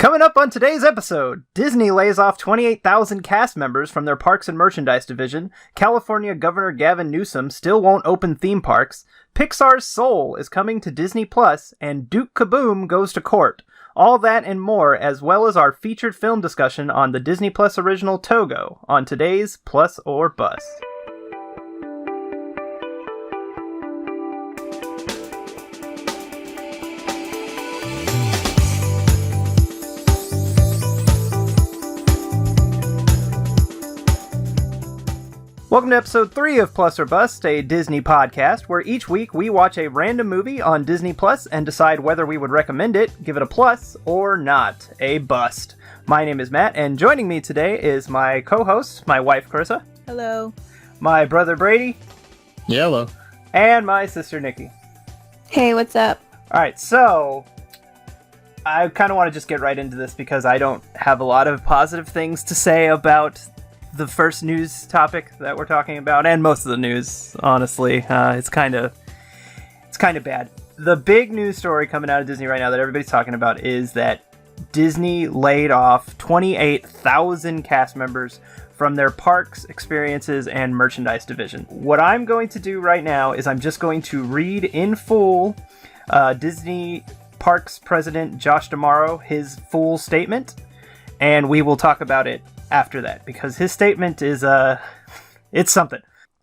Coming up on today's episode, Disney lays off 28,000 cast members from their Parks and Merchandise division, California Governor Gavin Newsom still won't open theme parks, Pixar's Soul is coming to Disney+, and Duke Caboom goes to court. All that and more, as well as our featured film discussion on the Disney Plus original Togo, on today's Plus or Bust. Welcome to episode 3 of Plus or Bust, a Disney podcast, where each week we watch a random movie on Disney Plus and decide whether we would recommend it, give it a plus, or not, a bust. My name is Matt, and joining me today is my co-host, my wife Carissa. Hello. My brother Brady. Yeah, hello. And my sister Nikki. Hey, what's up? Alright, so I kind of want to just get right into this because I don't have a lot of positive things to say about the first news topic that we're talking about, and most of the news, honestly. It's kind of bad. The big news story coming out of Disney right now that everybody's talking about is that Disney laid off 28,000 cast members from their parks, experiences, and merchandise division. What I'm going to do right now is I'm just going to read in full Disney Parks President Josh D'Amaro, his full statement, and we will talk about it after that, because his statement is, it's something.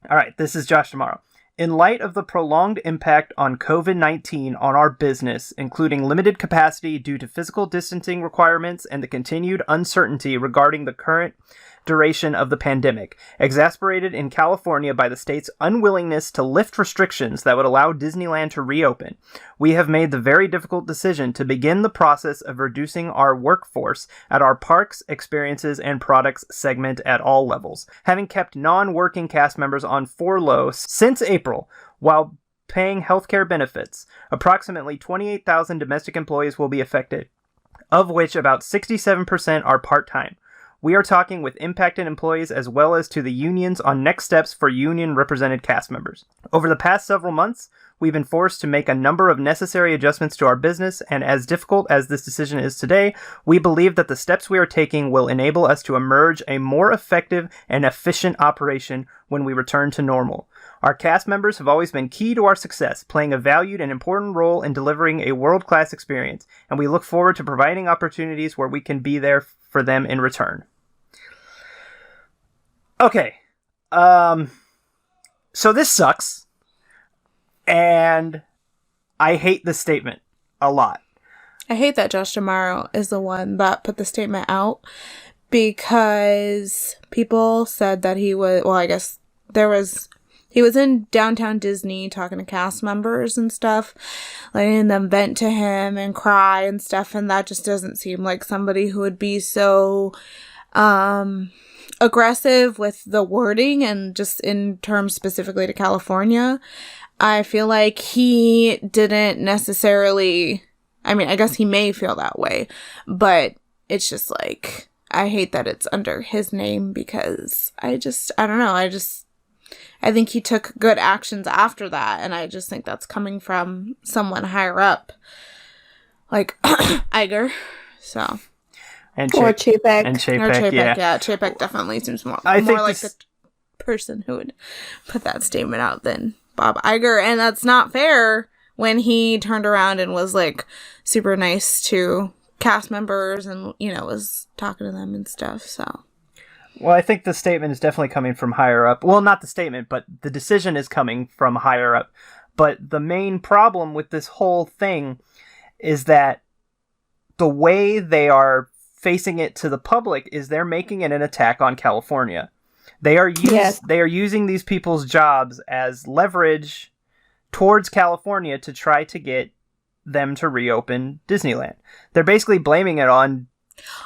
Alright, this is Josh D'Amaro. In light of the prolonged impact on COVID-19 on our business, including limited capacity due to physical distancing requirements and the continued uncertainty regarding the current duration of the pandemic, exacerbated in California by the state's unwillingness to lift restrictions that would allow Disneyland to reopen, we have made the very difficult decision to begin the process of reducing our workforce at our parks, experiences, and products segment at all levels, having kept non-working cast members on furlough since April, while paying healthcare benefits. Approximately 28,000 domestic employees will be affected, of which about 67% are part-time. We are talking with impacted employees as well as to the unions on next steps for union-represented cast members. Over the past several months, we've been forced to make a number of necessary adjustments to our business, and as difficult as this decision is today, we believe that the steps we are taking will enable us to emerge a more effective and efficient operation when we return to normal. Our cast members have always been key to our success, playing a valued and important role in delivering a world-class experience, and we look forward to providing opportunities where we can be there for them in return. Okay, so this sucks, and I hate this statement a lot. I hate that Josh D'Amaro is the one that put the statement out, because people said that he was, well, I guess he was in downtown Disney talking to cast members and stuff, letting them vent to him and cry and stuff, and that just doesn't seem like somebody who would be so, aggressive with the wording, and just in terms specifically to California. I feel like he didn't necessarily, I mean, I guess he may feel that way, but it's just like, I hate that it's under his name, because I don't know, I think he took good actions after that, and I just think that's coming from someone higher up, like Iger, so. Or Chapek. And Chapek, yeah. Chapek definitely seems more like the person who would put that statement out than Bob Iger. And that's not fair when he turned around and was, like, super nice to cast members and, you know, was talking to them and stuff, so. Well, I think the statement is definitely coming from higher up. Well, not the statement, but the decision is coming from higher up. But the main problem with this whole thing is that the way they are facing it to the public is they're making it an attack on California. They are using these people's jobs as leverage towards California to try to get them to reopen Disneyland. They're basically blaming it on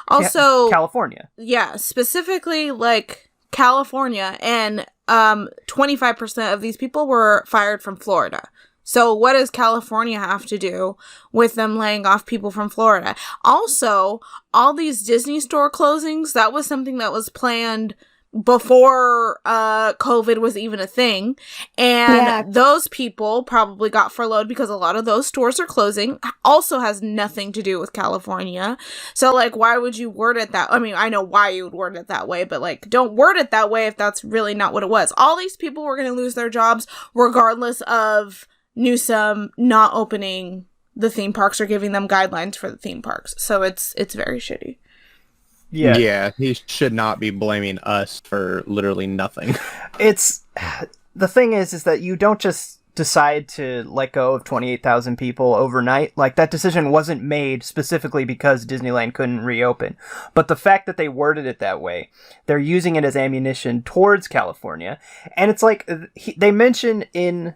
California. Yeah, specifically like California, and 25% of these people were fired from Florida. So what does California have to do with them laying off people from Florida? Also, all these Disney store closings, that was something that was planned before COVID was even a thing. And those people probably got furloughed because a lot of those stores are closing. Also has nothing to do with California. So, like, why would you word it that? I mean, I know why you would word it that way, but, like, don't word it that way if that's really not what it was. All these people were going to lose their jobs regardless of Newsom not opening the theme parks or giving them guidelines for the theme parks. So it's very shitty. Yeah, he should not be blaming us for literally nothing. It's the thing is that you don't just decide to let go of 28,000 people overnight. Like, that decision wasn't made specifically because Disneyland couldn't reopen. But the fact that they worded it that way, they're using it as ammunition towards California. And it's like, they mention in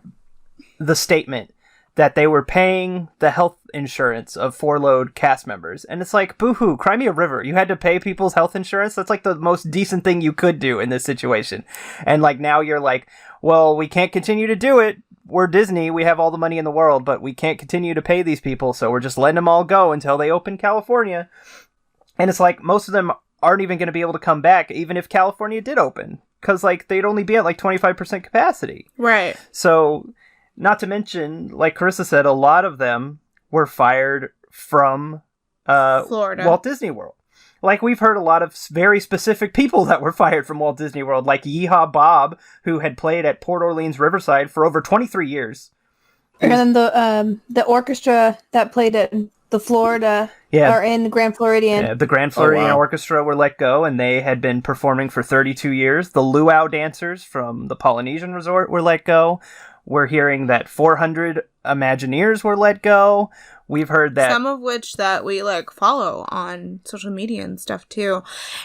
the statement that they were paying the health insurance of furloughed cast members. And it's like, boo-hoo, cry me a river. You had to pay people's health insurance? That's like the most decent thing you could do in this situation. And like, now you're like, well, we can't continue to do it. We're Disney. We have all the money in the world, but we can't continue to pay these people. So we're just letting them all go until they open California. And it's like, most of them aren't even going to be able to come back, even if California did open. Because like, they'd only be at like 25% capacity. Right. So, not to mention, like Carissa said, a lot of them were fired from Florida. Walt Disney World. Like, we've heard a lot of very specific people that were fired from Walt Disney World, like Yeehaw Bob, who had played at Port Orleans Riverside for over 23 years. And then the orchestra that played at the Florida, or in the Grand Floridian. Yeah, the Grand Floridian Orchestra were let go, and they had been performing for 32 years. The luau dancers from the Polynesian Resort were let go. We're hearing that 400 Imagineers were let go. We've heard that... Some of which that we, like, follow on social media and stuff, too.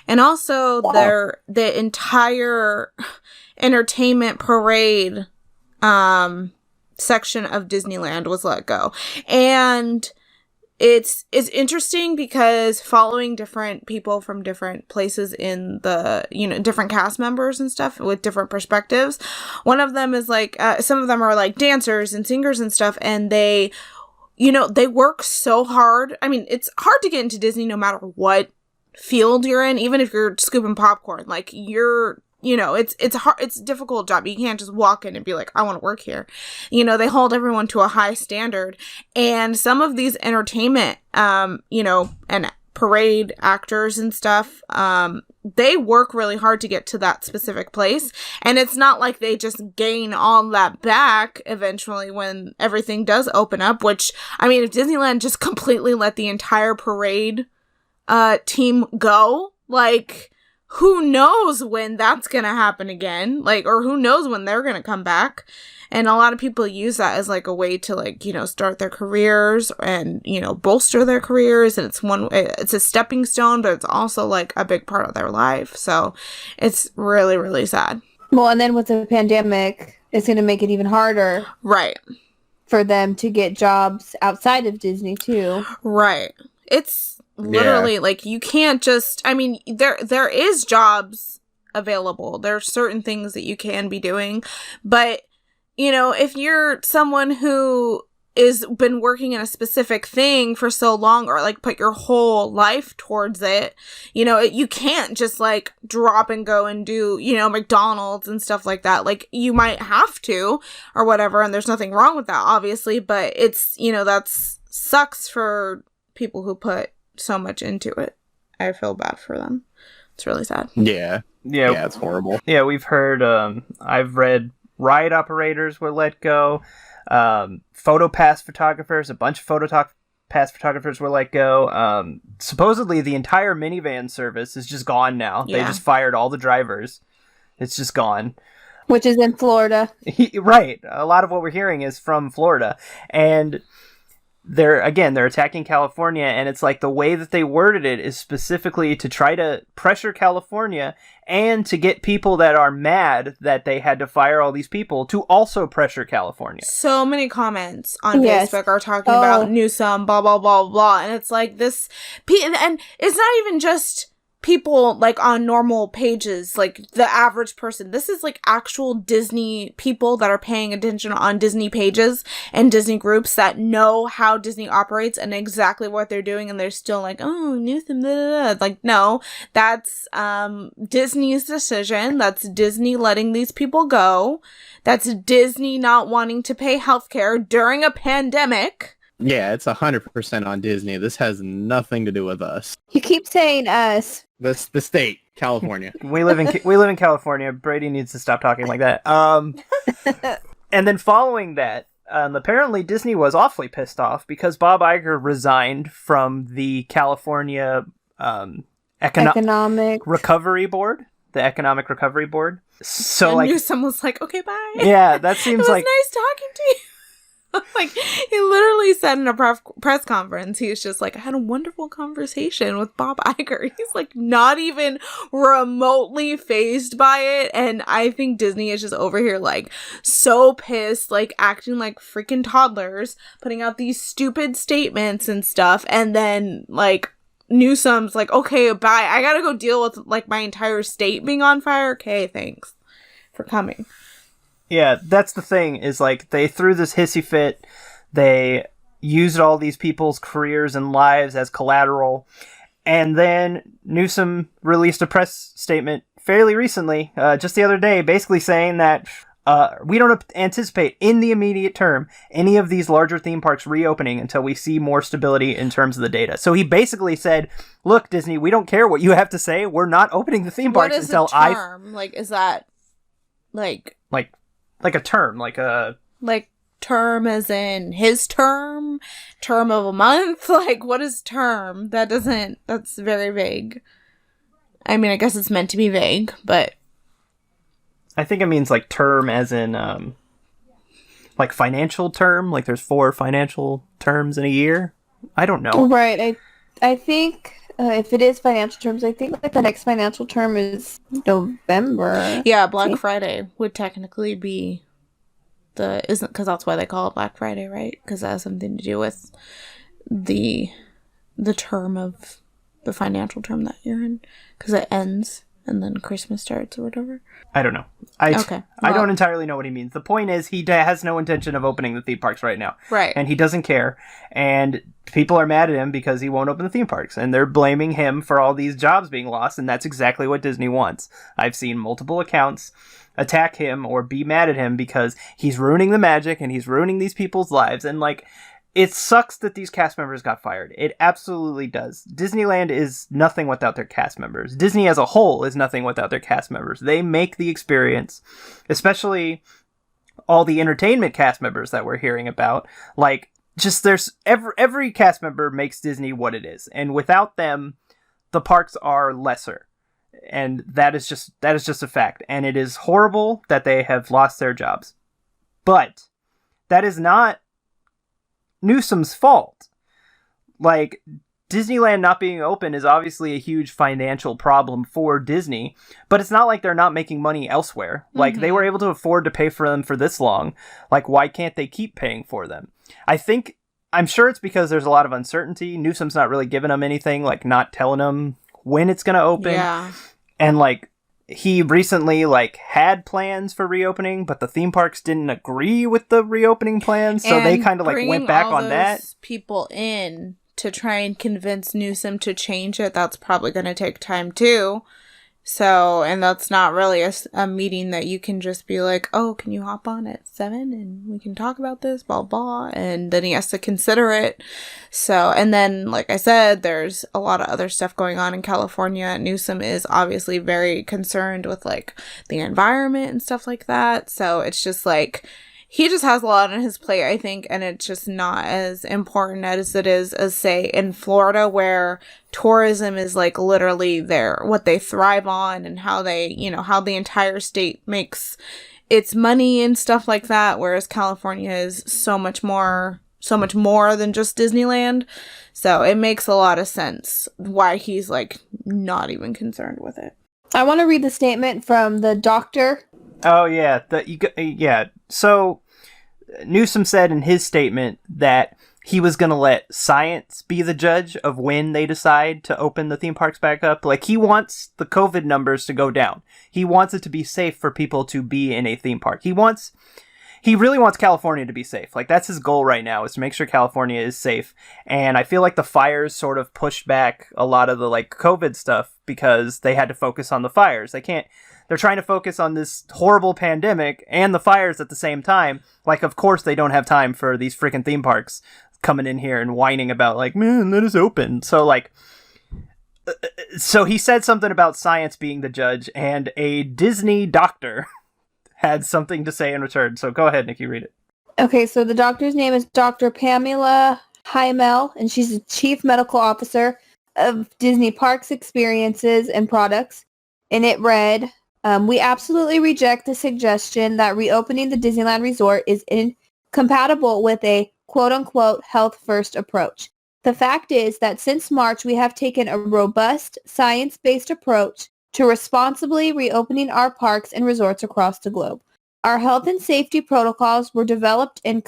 And also, the entire entertainment parade section of Disneyland was let go. And... It's interesting because following different people from different places in the, different cast members and stuff with different perspectives. One of them is like, some of them are like dancers and singers and stuff. And they, they work so hard. I mean, it's hard to get into Disney no matter what field you're in, even if you're scooping popcorn. Like, you're... it's hard. It's a difficult job. You can't just walk in and be like, I want to work here. They hold everyone to a high standard. And some of these entertainment, and parade actors and stuff, they work really hard to get to that specific place. And it's not like they just gain all that back eventually when everything does open up, which, I mean, if Disneyland just completely let the entire parade team go, like... who knows when that's going to happen again? Like, or who knows when they're going to come back? And a lot of people use that as like a way to like, start their careers and, bolster their careers. And it's a stepping stone, but it's also like a big part of their life. So it's really, really sad. Well, and then with the pandemic, it's going to make it even harder. Right. For them to get jobs outside of Disney too. Right. It's literally like, you can't just, I mean, there is jobs available. There are certain things that you can be doing, but if you're someone who is been working in a specific thing for so long, or like put your whole life towards it, you can't just like drop and go and do, McDonald's and stuff like that. Like, you might have to or whatever. And there's nothing wrong with that, obviously, but it's, that's sucks for people who put so much into it. I feel bad for them. It's really sad. Yeah, it's horrible. Yeah, we've heard, I've read ride operators were let go, photo pass photographers, a bunch of pass photographers were let go. Supposedly the entire minivan service is just gone now. They just fired all the drivers. It's just gone. Which is in Florida. Right. A lot of what we're hearing is from Florida. And they're attacking California, and it's like the way that they worded it is specifically to try to pressure California and to get people that are mad that they had to fire all these people to also pressure California. So many comments on Facebook are talking about Newsom, blah, blah, blah, blah. And it's like this, and it's not even just people like on normal pages, like the average person. This is like actual Disney people that are paying attention on Disney pages and Disney groups that know how Disney operates and exactly what they're doing, and they're still like, oh, Newsom, blah, blah, blah. Like, no, that's Disney's decision. That's Disney letting these people go. That's Disney not wanting to pay healthcare during a pandemic. Yeah, it's 100% on Disney. This has nothing to do with us. You keep saying us. The state, California. We live in California. Brady needs to stop talking like that. And then following that, apparently Disney was awfully pissed off because Bob Iger resigned from the California Economic Recovery Board. The Economic Recovery Board. So I like, knew someone was like, okay, bye. Yeah, that seems it was like nice talking to you. Like, he literally said in a press conference, he was just like, I had a wonderful conversation with Bob Iger. He's like not even remotely fazed by it. And I think Disney is just over here like so pissed, like acting like freaking toddlers, putting out these stupid statements and stuff. And then like Newsom's like, okay, bye. I gotta go deal with like my entire state being on fire. Okay, thanks for coming. Yeah, that's the thing, is like they threw this hissy fit. They used all these people's careers and lives as collateral. And then Newsom released a press statement fairly recently, just the other day, basically saying that we don't anticipate in the immediate term any of these larger theme parks reopening until we see more stability in terms of the data. So he basically said, look, Disney, we don't care what you have to say. We're not opening the theme parks until Like, is that like a term, like term as in his term of a month? Like, what is term? That's very vague. I mean, I guess it's meant to be vague, but I think it means like term as in like financial term, like there's 4 financial terms in a year. I don't know. Right. I think if it is financial terms, I think like the next financial term is November. Yeah, Black Friday would technically be because that's why they call it Black Friday, right? Because that has something to do with the term of the financial term that you're in, because it ends and then Christmas starts or whatever. I don't know. I don't entirely know what he means. The point is, he has no intention of opening the theme parks right now. Right. And he doesn't care. And people are mad at him because he won't open the theme parks. And they're blaming him for all these jobs being lost. And that's exactly what Disney wants. I've seen multiple accounts attack him or be mad at him because he's ruining the magic and he's ruining these people's lives. And like, it sucks that these cast members got fired. It absolutely does. Disneyland is nothing without their cast members. Disney as a whole is nothing without their cast members. They make the experience, especially all the entertainment cast members that we're hearing about. Like, just there's every cast member makes Disney what it is. And without them, the parks are lesser. And that is just a fact. And it is horrible that they have lost their jobs. But that is not Newsom's fault. Like, Disneyland not being open is obviously a huge financial problem for Disney, but it's not like they're not making money elsewhere. Mm-hmm. Like, they were able to afford to pay for them for this long. Like, why can't they keep paying for them? I'm sure it's because there's a lot of uncertainty. Newsom's not really giving them anything, like not telling them when it's going to open. Yeah. And like, he recently like had plans for reopening, but the theme parks didn't agree with the reopening plans, so they kind of like went back on that. People in to try and convince Newsom to change it, that's probably going to take time too. So, and that's not really a meeting that you can just be like, oh, can you hop on at 7 and we can talk about this, blah, blah. And then he has to consider it. So, and then, like I said, there's a lot of other stuff going on in California. Newsom is obviously very concerned with like the environment and stuff like that. So it's just like, he just has a lot on his plate, I think, and it's just not as important as it is as, say, in Florida, where tourism is, like, literally what they thrive on and how they, how the entire state makes its money and stuff like that, whereas California is so much more than just Disneyland. So it makes a lot of sense why he's, like, not even concerned with it. I want to read the statement from the doctor. Oh, yeah. So, Newsom said in his statement that he was going to let science be the judge of when they decide to open the theme parks back up. Like, he wants the COVID numbers to go down. He wants it to be safe for people to be in a theme park. He really wants California to be safe. Like, that's his goal right now, is to make sure California is safe. And I feel like the fires sort of pushed back a lot of the, like, COVID stuff because they had to focus on the fires. They're trying to focus on this horrible pandemic and the fires at the same time. Like, of course they don't have time for these freaking theme parks coming in here and whining about, like, man, let us open. So, like, so he said something about science being the judge, and a Disney doctor had something to say in return. So go ahead, Nikki, read it. Okay, so the doctor's name is Dr. Pamela Heimel, and she's the Chief Medical Officer of Disney Parks Experiences and Products. And it read, we absolutely reject the suggestion that reopening the Disneyland Resort is incompatible with a quote-unquote health-first approach. The fact is that since March, we have taken a robust, science-based approach to responsibly reopening our parks and resorts across the globe. Our health and safety protocols were developed in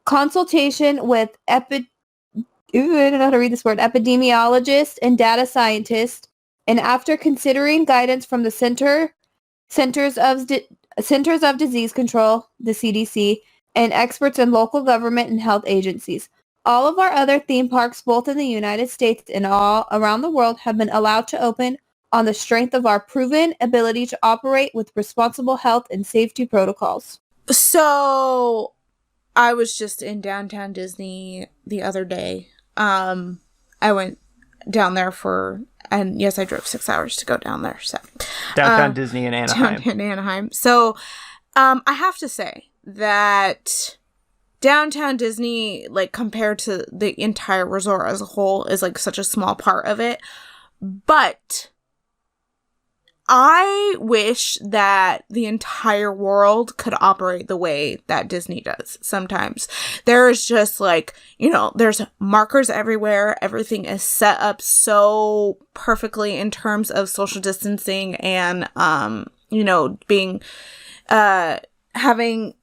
consultation with epidemiologists and data scientists, and after considering guidance from the Centers of Disease Control, the CDC, and experts in local government and health agencies. All of our other theme parks, both in the United States and all around the world, have been allowed to open on the strength of our proven ability to operate with responsible health and safety protocols. So, I was just in downtown Disney the other day. I went down there and yes, I drove 6 hours to go down there. So Downtown Disney in Anaheim. Downtown Anaheim. So, I have to say that downtown Disney, like, compared to the entire resort as a whole, is, like, such a small part of it. But I wish that the entire world could operate the way that Disney does sometimes. There is just, like, there's markers everywhere. Everything is set up so perfectly in terms of social distancing and, having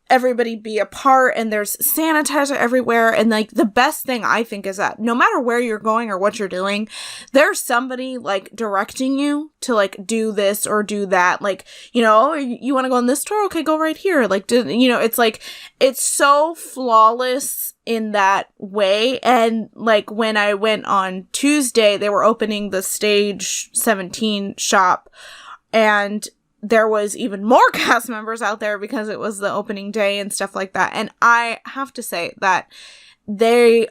everybody be apart, and there's sanitizer everywhere. And, like, the best thing I think is that no matter where you're going or what you're doing, there's somebody, like, directing you to, like, do this or do that. Like, you want to go in this store? Okay, go right here. Like, it's like, it's so flawless in that way. And, like, when I went on Tuesday, they were opening the Stage 17 shop, and there was even more cast members out there because it was the opening day and stuff like that. And I have to say that they're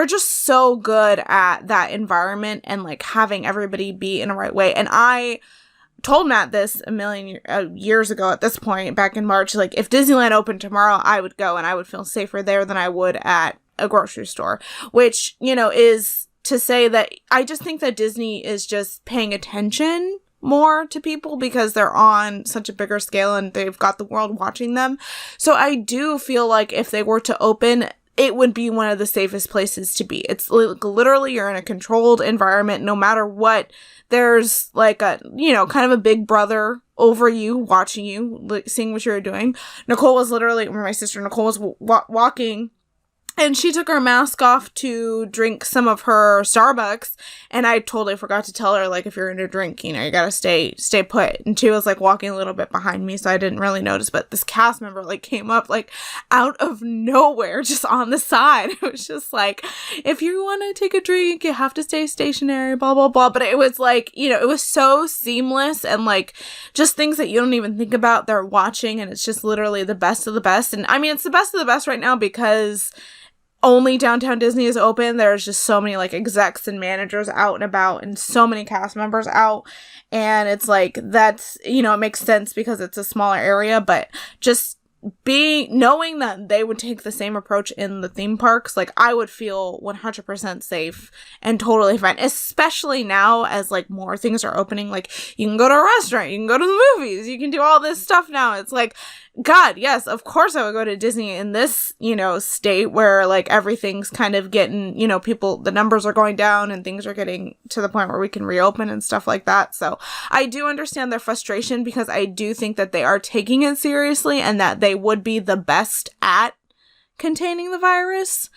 just so good at that environment and, like, having everybody be in the right way. And I told Matt this a million years ago at this point, back in March, like, if Disneyland opened tomorrow, I would go and I would feel safer there than I would at a grocery store, which, is to say that I just think that Disney is just paying attention more to people because they're on such a bigger scale and they've got the world watching them. So I do feel like if they were to open, it would be one of the safest places to be. It's literally, you're in a controlled environment no matter what. There's, like, a, kind of a big brother over you, watching you, like, seeing what you're doing. My sister Nicole was walking, and she took her mask off to drink some of her Starbucks, and I totally forgot to tell her, like, if you're going to drink, you gotta stay put. And she was, like, walking a little bit behind me, so I didn't really notice, but this cast member, like, came up, like, out of nowhere, just on the side. It was just like, if you want to take a drink, you have to stay stationary, blah, blah, blah. But it was, like, it was so seamless, and, like, just things that you don't even think about, they're watching, and it's just literally the best of the best. And, I mean, it's the best of the best right now because only downtown Disney is open. There's just so many, like, execs and managers out and about, and so many cast members out. And it's like, that's, it makes sense because it's a smaller area, but just knowing that they would take the same approach in the theme parks, like, I would feel 100% safe and totally fine, especially now as, like, more things are opening. Like, you can go to a restaurant, you can go to the movies, you can do all this stuff now. It's like, God, yes, of course I would go to Disney in this, state where, like, everything's kind of getting, the numbers are going down and things are getting to the point where we can reopen and stuff like that. So I do understand their frustration because I do think that they are taking it seriously and that they would be the best at containing the virus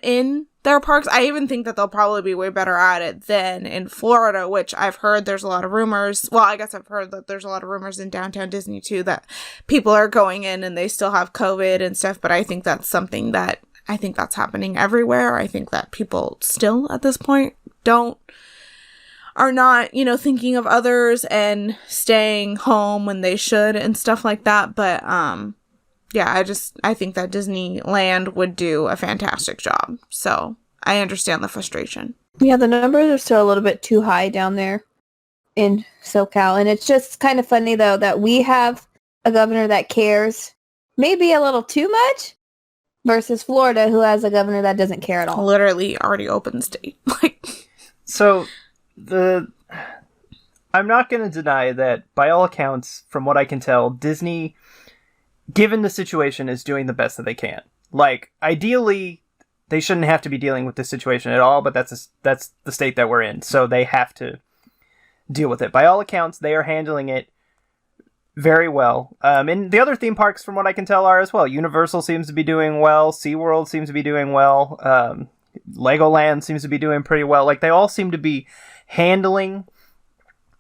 in their parks. I even think that they'll probably be way better at it than in Florida, which I've heard there's a lot of rumors. Well, I guess I've heard that there's a lot of rumors in downtown Disney too, that people are going in and they still have COVID and stuff. But I think that's something that I think that's happening everywhere. I think that people still at this point are not, thinking of others and staying home when they should and stuff like that. But, yeah, I think that Disneyland would do a fantastic job. So I understand the frustration. Yeah, the numbers are still a little bit too high down there in SoCal. And it's just kind of funny, though, that we have a governor that cares maybe a little too much versus Florida, who has a governor that doesn't care at all. Literally already open state. So I'm not going to deny that, by all accounts, from what I can tell, Disney, given the situation, is doing the best that they can. Like, ideally, they shouldn't have to be dealing with this situation at all, but that's the state that we're in, so they have to deal with it. By all accounts, they are handling it very well. And the other theme parks, from what I can tell, are as well. Universal seems to be doing well. SeaWorld seems to be doing well. Legoland seems to be doing pretty well. Like, they all seem to be handling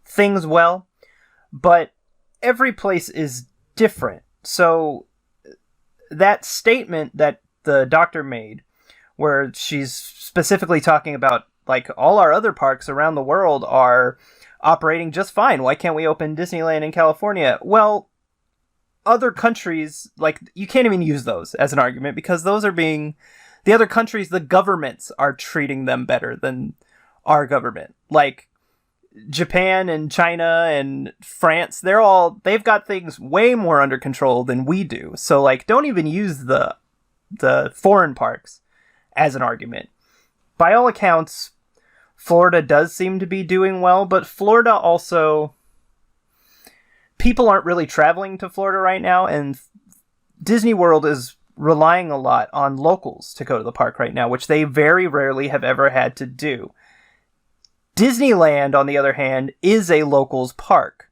things well, but every place is different. So that statement that the doctor made, where she's specifically talking about, like, all our other parks around the world are operating just fine, why can't we open Disneyland in California? Well, other countries, like, you can't even use those as an argument, because those are the other countries, the governments are treating them better than our government. Like, Japan and China and France, they've got things way more under control than we do. So, like, don't even use the foreign parks as an argument. By all accounts, Florida does seem to be doing well, but Florida also, people aren't really traveling to Florida right now, and Disney World is relying a lot on locals to go to the park right now, which they very rarely have ever had to do. Disneyland, on the other hand, is a locals park.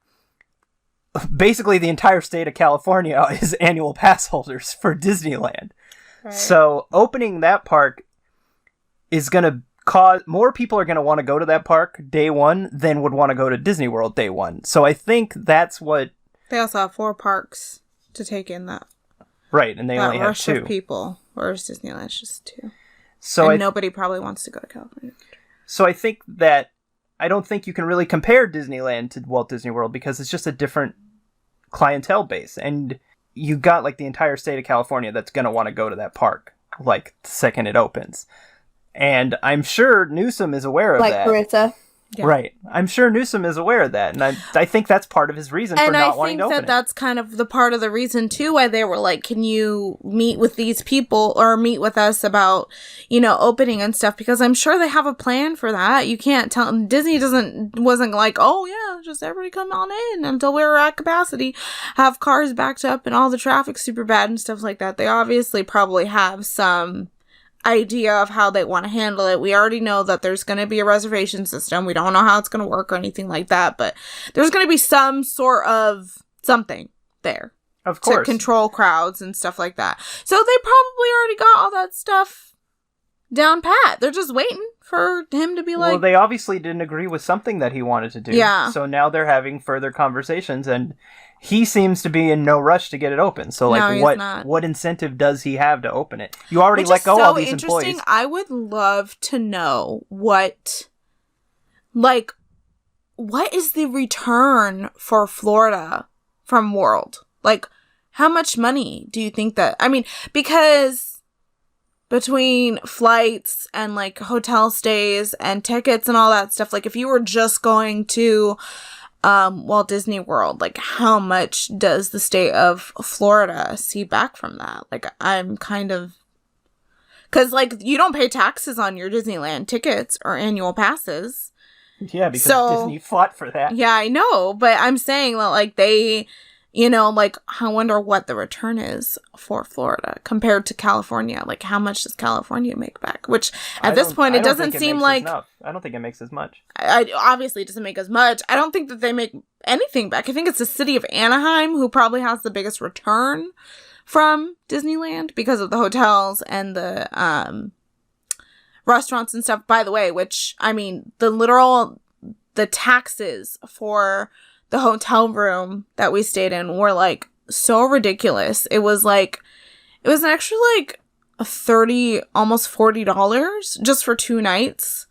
Basically, the entire state of California is annual pass holders for Disneyland. Right. So opening that park is going to cause more people are going to want to go to that park day one than would want to go to Disney World day one. So I think that's what... They also have 4 parks to take in that. Right, and they only have 2. Of people, whereas Disneyland's just 2. So nobody probably wants to go to California. So I think that I don't think you can really compare Disneyland to Walt Disney World, because it's just a different clientele base. And you got, like, the entire state of California that's going to want to go to that park, like, the second it opens. And I'm sure Newsom is aware of that. Like Carissa. Yeah. Right. I'm sure Newsom is aware of that. And I think that's part of his reason for not wanting to open it. And I think that that's kind of the part of the reason, too, why they were like, can you meet with these people or meet with us about, opening and stuff? Because I'm sure they have a plan for that. You can't tell. Disney wasn't like, oh, yeah, just everybody come on in until we're at capacity, have cars backed up and all the traffic super bad and stuff like that. They obviously probably have some idea of how they want to handle it. We already know that there's going to be a reservation system. We don't know how it's going to work or anything like that, but there's going to be some sort of something there. Of course. To control crowds and stuff like that. So they probably already got all that stuff down pat. They're just waiting for him to be like... Well, they obviously didn't agree with something that he wanted to do. Yeah. So now they're having further conversations, and he seems to be in no rush to get it open. So, like, what incentive does he have to open it? You already let go all these employees. I would love to know what is the return for Florida from World? Like, how much money do you think that... I mean, because between flights and, like, hotel stays and tickets and all that stuff, like, if you were just going to Walt Disney World, like, how much does the state of Florida see back from that? Like, I'm kind of... Because, like, you don't pay taxes on your Disneyland tickets or annual passes. Yeah, because Disney fought for that. Yeah, I know, but I'm saying that, like, they... like, I wonder what the return is for Florida compared to California. Like, how much does California make back? Which, at this point, it doesn't seem like... I don't think it makes as much. Obviously, it doesn't make as much. I don't think that they make anything back. I think it's the city of Anaheim who probably has the biggest return from Disneyland because of the hotels and the restaurants and stuff, by the way, which, I mean, the taxes for the hotel room that we stayed in were like so ridiculous. It was actually like $30, almost $40 just for 2 nights.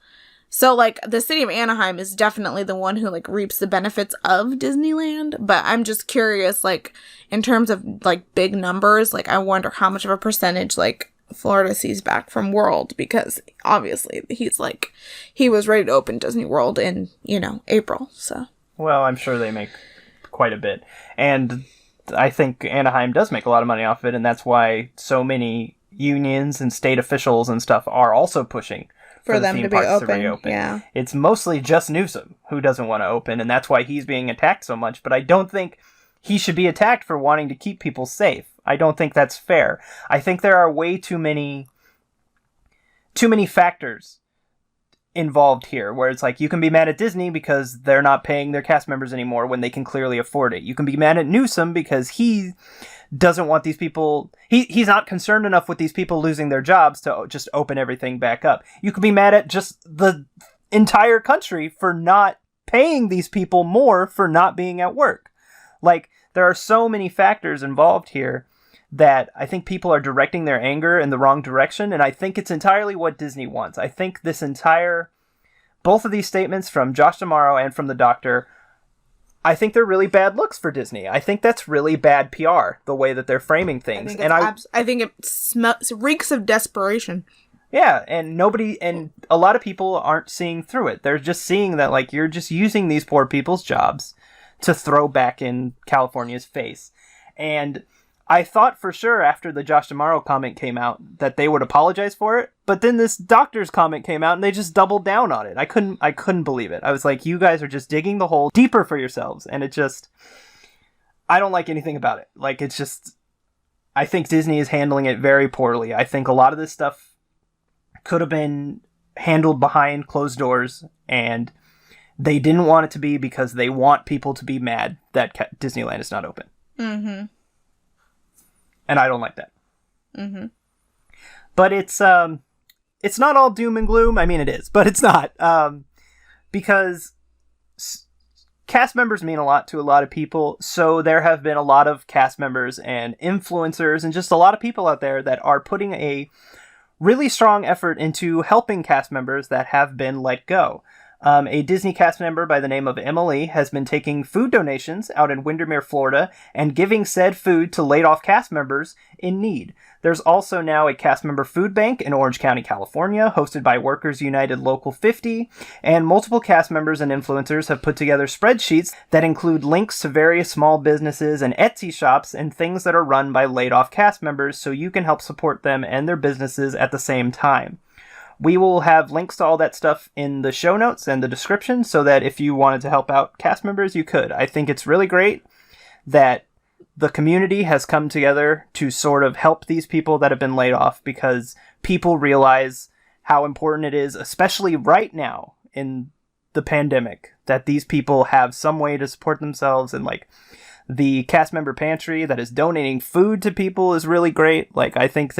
So like the city of Anaheim is definitely the one who like reaps the benefits of Disneyland, but I'm just curious, like in terms of like big numbers, like I wonder how much of a percentage like Florida sees back from World, because obviously he was ready to open Disney World in, April. So well, I'm sure they make quite a bit, and I think Anaheim does make a lot of money off it, and that's why so many unions and state officials and stuff are also pushing for them the to theme be parks open. to reopen. Yeah. It's mostly just Newsom who doesn't want to open, and that's why he's being attacked so much. But I don't think he should be attacked for wanting to keep people safe. I don't think that's fair. I think there are way too many factors involved here, where it's like you can be mad at Disney because they're not paying their cast members anymore when they can clearly afford it. You can be mad at Newsom because he doesn't want these people, he's not concerned enough with these people losing their jobs to just open everything back up. You could be mad at just the entire country for not paying these people more for not being at work. Like, there are so many factors involved here that I think people are directing their anger in the wrong direction, and I think it's entirely what Disney wants. I think both of these statements from Josh D'Amaro and from the doctor, I think they're really bad looks for Disney. I think that's really bad PR, the way that they're framing things. I think it reeks of desperation. Yeah, and a lot of people aren't seeing through it. They're just seeing that, like, you're just using these poor people's jobs to throw back in California's face. And I thought for sure after the Josh D'Amaro comment came out that they would apologize for it, but then this doctor's comment came out and they just doubled down on it. I couldn't believe it. I was like, you guys are just digging the hole deeper for yourselves, and I don't like anything about it. Like, it's just, I think Disney is handling it very poorly. I think a lot of this stuff could have been handled behind closed doors, and they didn't want it to be because they want people to be mad that Disneyland is not open. Mm-hmm. And I don't like that. Mm-hmm. But it's not all doom and gloom. I mean, it is, but it's not. Because cast members mean a lot to a lot of people. So there have been a lot of cast members and influencers and just a lot of people out there that are putting a really strong effort into helping cast members that have been let go. A Disney cast member by the name of Emily has been taking food donations out in Windermere, Florida, and giving said food to laid-off cast members in need. There's also now a cast member food bank in Orange County, California, hosted by Workers United Local 50, and multiple cast members and influencers have put together spreadsheets that include links to various small businesses and Etsy shops and things that are run by laid-off cast members so you can help support them and their businesses at the same time. We will have links to all that stuff in the show notes and the description so that if you wanted to help out cast members, you could. I think it's really great that the community has come together to sort of help these people that have been laid off, because people realize how important it is, especially right now in the pandemic, that these people have some way to support themselves. And like, the cast member pantry that is donating food to people is really great. Like, I think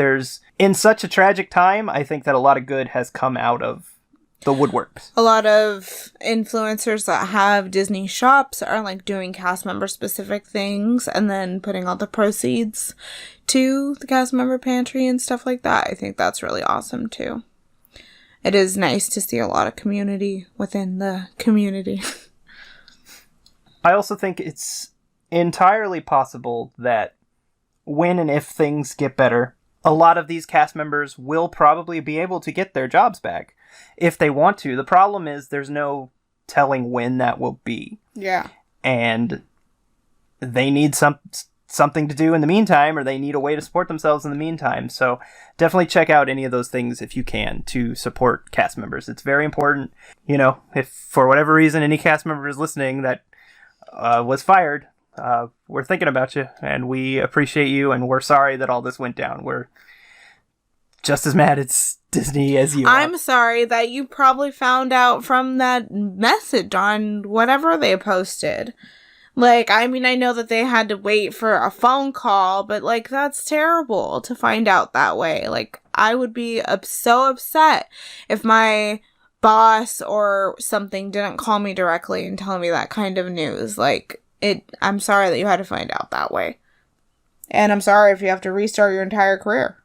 in such a tragic time, I think that a lot of good has come out of the woodworks. A lot of influencers that have Disney shops are like doing cast member specific things and then putting all the proceeds to the cast member pantry and stuff like that. I think that's really awesome too. It is nice to see a lot of community within the community. I also think it's entirely possible that when and if things get better, a lot of these cast members will probably be able to get their jobs back if they want to. The problem is there's no telling when that will be. Yeah. And they need something to do in the meantime, or they need a way to support themselves in the meantime. So definitely check out any of those things if you can to support cast members. It's very important. If for whatever reason any cast member is listening that was fired, we're thinking about you, and we appreciate you, and we're sorry that all this went down. We're just as mad at Disney as you are. I'm sorry that you probably found out from that message on whatever they posted. Like, I mean, I know that they had to wait for a phone call, but, like, that's terrible to find out that way. Like, I would be so upset if my boss or something didn't call me directly and tell me that kind of news. Like, I'm sorry that you had to find out that way. And I'm sorry if you have to restart your entire career.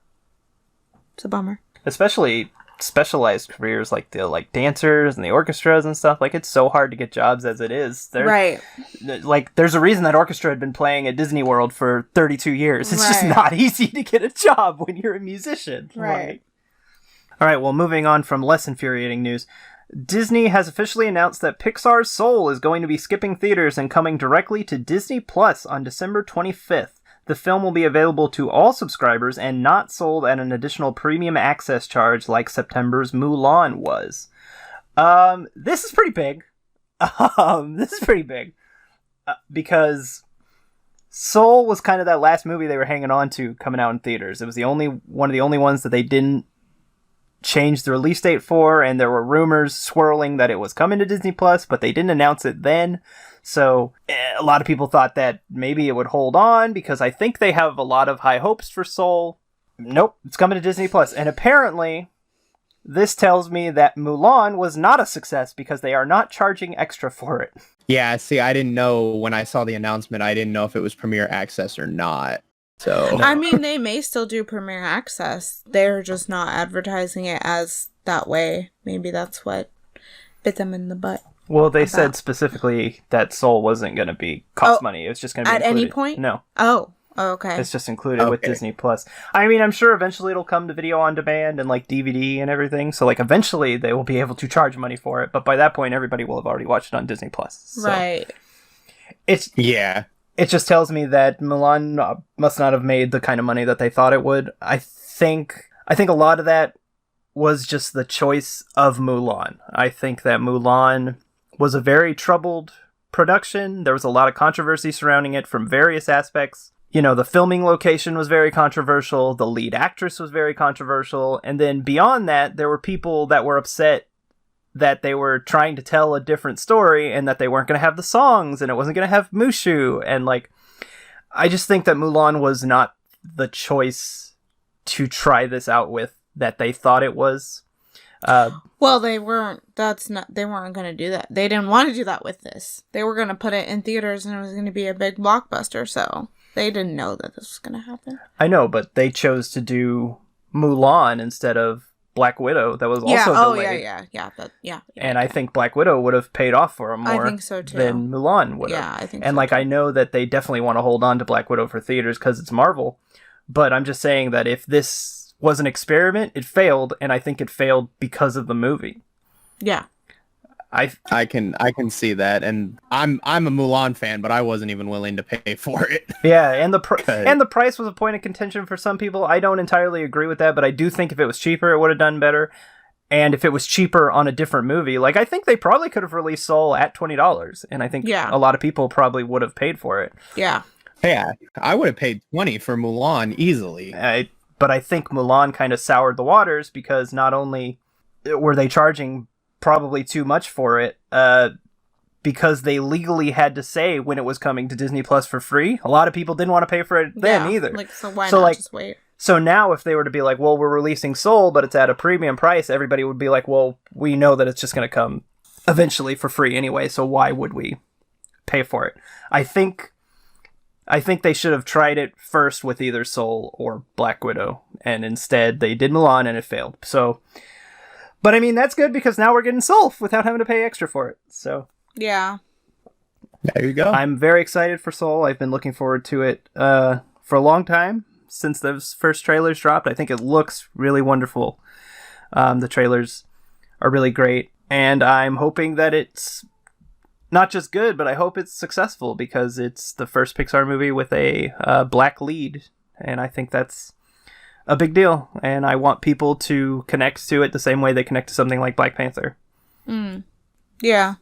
It's a bummer. Especially specialized careers like the dancers and the orchestras and stuff. Like, it's so hard to get jobs as it is. Right. Like, there's a reason that orchestra had been playing at Disney World for 32 years. It's just not easy to get a job when you're a musician. Right. Like, all right, well, moving on from less infuriating news. Disney has officially announced that Pixar's Soul is going to be skipping theaters and coming directly to Disney Plus on December 25th. The film will be available to all subscribers and not sold at an additional premium access charge like September's Mulan was. This is pretty big. Because Soul was kind of that last movie they were hanging on to coming out in theaters. It was one of the only ones that they didn't change the release date for, and there were rumors swirling that it was coming to Disney Plus, but they didn't announce it then. So a lot of people thought that maybe it would hold on because I think they have a lot of high hopes for Soul. Nope, it's coming to Disney Plus. And apparently this tells me that Mulan was not a success because they are not charging extra for it. Yeah, see, I didn't know when I saw the announcement. I didn't know if it was Premier Access or not. So I mean, they may still do Premier Access. They're just not advertising it as that way. Maybe that's what bit them in the butt. Well, they said specifically that Soul wasn't going to cost money. It was just going to be at included. any point? No. Oh, okay. It's just included with Disney Plus. I mean, I'm sure eventually it'll come to video on demand and like DVD and everything. So like eventually they will be able to charge money for it. But by that point, everybody will have already watched it on Disney Plus. So right. It just tells me that Mulan must not have made the kind of money that they thought it would. I think a lot of that was just the choice of Mulan. I think that Mulan was a very troubled production. There was a lot of controversy surrounding it from various aspects. You know, the filming location was very controversial. The lead actress was very controversial. And then beyond that, there were people that were upset that they were trying to tell a different story and that they weren't going to have the songs and it wasn't going to have Mushu. And like, I just think that Mulan was not the choice to try this out with that they thought it was. Well, they weren't going to do that. They didn't want to do that with this. They were going to put it in theaters and it was going to be a big blockbuster. So they didn't know that this was going to happen. I know, but they chose to do Mulan instead of Black Widow. That was also delayed. Yeah. And I think Black Widow would have paid off for them more I think so too. than Mulan would have. Yeah, I think and so like, too. I know that they definitely want to hold on to Black Widow for theaters because it's Marvel. But I'm just saying that if this was an experiment, it failed, and I think it failed because of the movie. Yeah. I can see that, and I'm a Mulan fan, but I wasn't even willing to pay for it. Yeah, and the price was a point of contention for some people. I don't entirely agree with that, but I do think if it was cheaper, it would have done better. And if it was cheaper on a different movie, like I think they probably could have released Soul at $20, and I think a lot of people probably would have paid for it. Yeah. Yeah, I would have paid $20 for Mulan easily. But I think Mulan kind of soured the waters because not only were they charging probably too much for it, because they legally had to say when it was coming to Disney Plus for free. A lot of people didn't want to pay for it then either. Like, so why not just wait? So now if they were to be like, well, we're releasing Soul, but it's at a premium price, everybody would be like, well, we know that it's just going to come eventually for free anyway, so why would we pay for it? I think they should have tried it first with either Soul or Black Widow, and instead they did Mulan and it failed. So, but I mean, that's good because now we're getting Soul without having to pay extra for it. So, yeah. There you go. I'm very excited for Soul. I've been looking forward to it for a long time since those first trailers dropped. I think it looks really wonderful. The trailers are really great, and I'm hoping that it's not just good, but I hope it's successful because it's the first Pixar movie with a black lead, and I think that's a big deal. And I want people to connect to it the same way they connect to something like Black Panther. Yeah,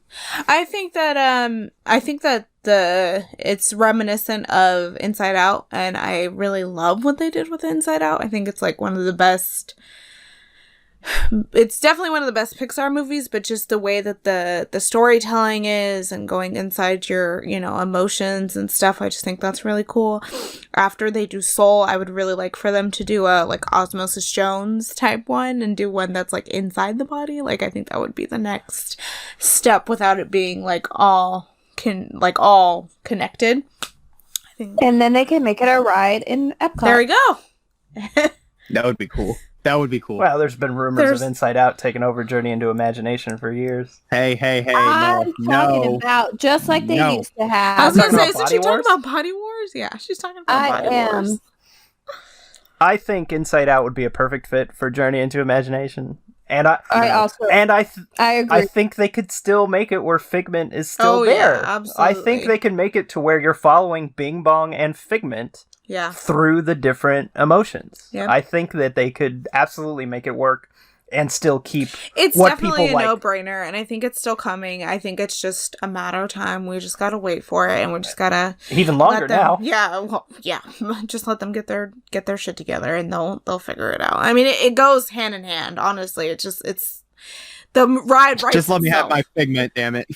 I think that it's reminiscent of Inside Out, and I really love what they did with Inside Out. I think it's like one of the best it's definitely one of the best Pixar movies, but just the way that the storytelling is and going inside your, emotions and stuff, I just think that's really cool. After they do Soul, I would really like for them to do a like Osmosis Jones type one and do one that's like inside the body. Like, I think that would be the next step without it being like all connected. I think. And then they can make it a ride in Epcot. There we go. That would be cool. That would be cool. Well, there's been rumors of Inside Out taking over Journey into Imagination for years. Hey, I'm no. talking about just like they used to have. I was going to say, talking about isn't she Body talking Wars? about Body Wars? Yeah, she's talking about Body Wars. I think Inside Out would be a perfect fit for Journey into Imagination. And I agree. I think they could still make it where Figment is still there. Yeah, absolutely. I think they can make it to where you're following Bing Bong and Figment through the different emotions. Yep. I think that they could absolutely make it work and still keep it's what definitely people a like. no-brainer, and I think it's still coming. I think it's just a matter of time. We just gotta wait for it, and we just gotta even longer now. Yeah, just let them get their shit together, and they'll figure it out. I mean, it goes hand in hand. Honestly, it's the ride. Right, just let me have my Figment, damn it.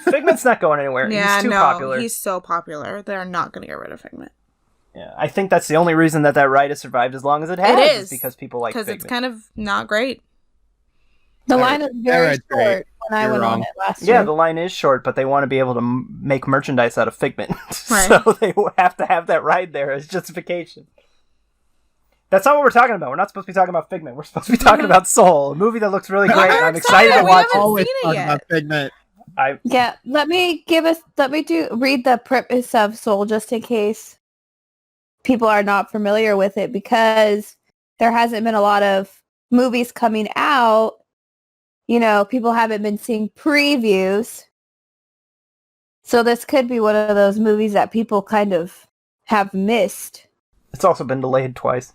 Figment's not going anywhere. Yeah, he's too no, popular. he's so popular. They're not gonna get rid of Figment. Yeah, I think that's the only reason that ride has survived as long as it has. It is because people like Figment. Because it's kind of not great. The line is very short when I went on it last year. Yeah, the line is short, but they want to be able to make merchandise out of Figment. Right. So they have to have that ride there as justification. That's not what we're talking about. We're not supposed to be talking about Figment. We're supposed to be talking about Soul, a movie that looks really great. I'm excited to watch it. Always talking about Figment. Let me read the premise of Soul just in case people are not familiar with it, because there hasn't been a lot of movies coming out. People haven't been seeing previews. So this could be one of those movies that people kind of have missed. It's also been delayed twice.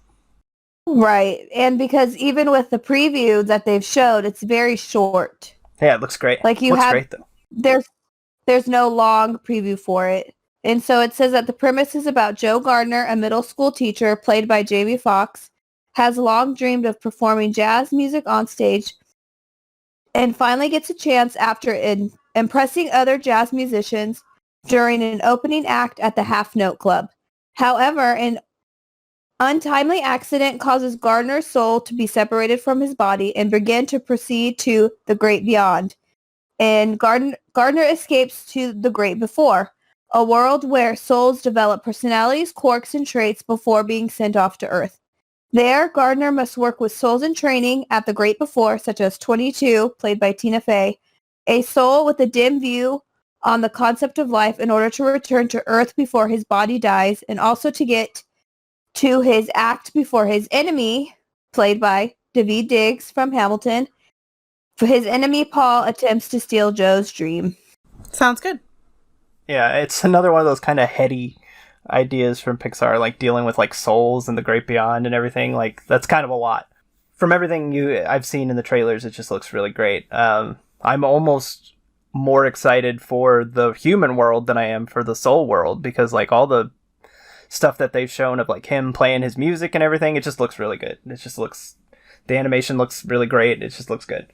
Right. And because even with the preview that they've showed, it's very short. Yeah, it looks great. Like looks great, though. There's no long preview for it. And so it says that the premise is about Joe Gardner, a middle school teacher played by Jamie Foxx, has long dreamed of performing jazz music on stage and finally gets a chance after impressing other jazz musicians during an opening act at the Half Note Club. However, an untimely accident causes Gardner's soul to be separated from his body and begin to proceed to the great beyond. And Gardner escapes to the great before, a world where souls develop personalities, quirks, and traits before being sent off to Earth. There, Gardner must work with souls in training at the great before, such as 22, played by Tina Fey, a soul with a dim view on the concept of life in order to return to Earth before his body dies, and also to get to his act before his enemy, played by Daveed Diggs from Hamilton. For his enemy, Paul attempts to steal Joe's dream. Sounds good. Yeah, it's another one of those kind of heady ideas from Pixar, like dealing with like souls and the great beyond and everything. Like, that's kind of a lot. From everything I've seen in the trailers, it just looks really great. I'm almost more excited for the human world than I am for the soul world, because like all the stuff that they've shown of like him playing his music and everything, it just looks really good. The animation looks really great. It just looks good.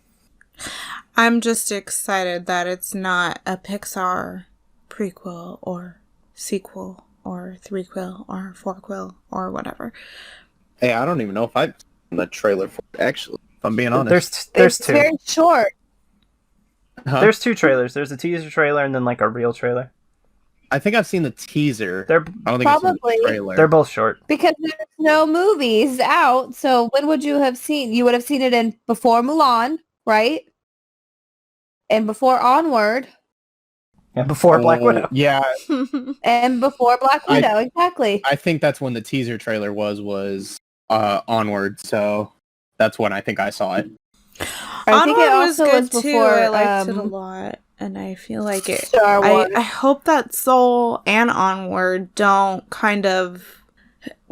I'm just excited that it's not a Pixar prequel or sequel or threequel or fourquel or whatever. Hey, I don't even know if I've seen the trailer for it, actually, if I'm being honest. There's it's two. very short. Huh? There's two trailers. There's a teaser trailer and then like a real trailer. I think I've seen the teaser. They're I don't think I've seen Probably. the trailer. they're both short. Because there's no movies out, so when would you have seen? You would have seen it in before Mulan, right? And before Onward. And before Black Widow. Yeah, And before Black Widow, exactly. I think that's when the teaser trailer was Onward, so that's when I think I saw it. I think it Onward was also good was too. before I liked it a lot, and I feel like it. Star Wars. I hope that Soul and Onward don't kind of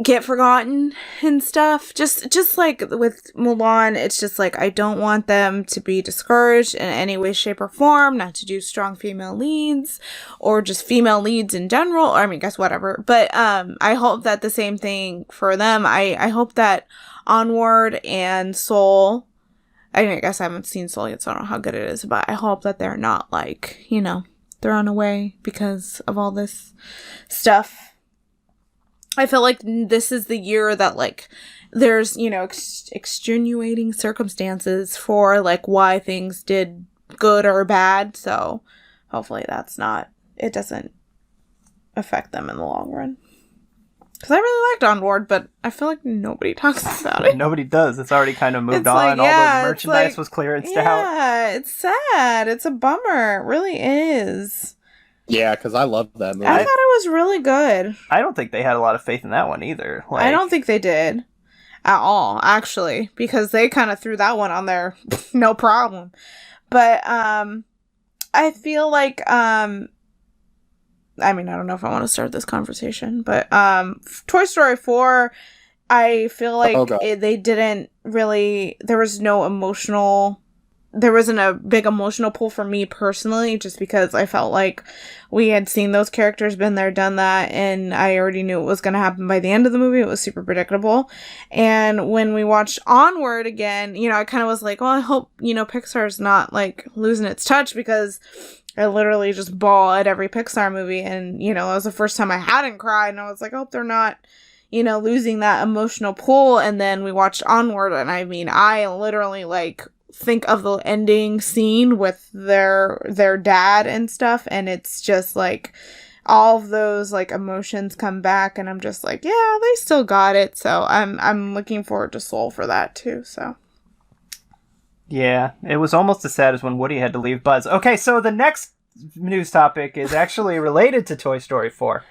get forgotten and stuff. Just like with Mulan, it's just like I don't want them to be discouraged in any way, shape, or form, not to do strong female leads or just female leads in general. I mean, guess whatever. But I hope that the same thing for them. I hope that Onward and Soul I mean, I guess I haven't seen Soul yet, so I don't know how good it is, but I hope that they're not, like, you know, thrown away because of all this stuff. I feel like this is the year that, like, there's, you know, extenuating circumstances for, like, why things did good or bad, so hopefully it doesn't affect them in the long run. Because I really liked Onward, but I feel like nobody talks about it. Nobody does. It's already kind of moved It's on. like, All yeah, the it's merchandise like- was clearanced out. Yeah, it's sad. It's a bummer. It really is. Yeah, because I love that movie. I thought it was really good. I don't think they had a lot of faith in that one either. Like, I don't think they did at all, actually, because they kind of threw that one on there, no problem. But I feel like I mean, I don't know if I want to start this conversation, but Toy Story 4, I feel like they didn't really, there wasn't a big emotional pull for me personally, just because I felt like we had seen those characters, been there, done that, and I already knew it was going to happen by the end of the movie. It was super predictable. And when we watched Onward again, you know, I kind of was like, well, I hope, you know, Pixar's not, like, losing its touch, because I literally just bawl at every Pixar movie, and, you know, it was the first time I hadn't cried, and I was like, I hope they're not, you know, losing that emotional pull. And then we watched Onward, and I mean, I literally, like, think of the ending scene with their dad and stuff, and it's just, like, all of those, like, emotions come back, and I'm just like, yeah, they still got it, so I'm looking forward to Soul for that, too, so. Yeah, it was almost as sad as when Woody had to leave Buzz. Okay, so the next news topic is actually related to Toy Story 4.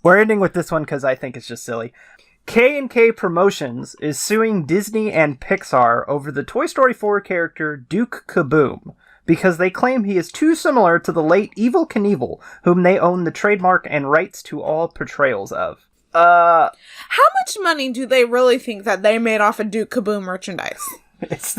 We're ending with this one because I think it's just silly. K&K Promotions is suing Disney and Pixar over the Toy Story 4 character Duke Caboom because they claim he is too similar to the late Evel Knievel, whom they own the trademark and rights to all portrayals of. How much money do they really think that they made off of Duke Caboom merchandise?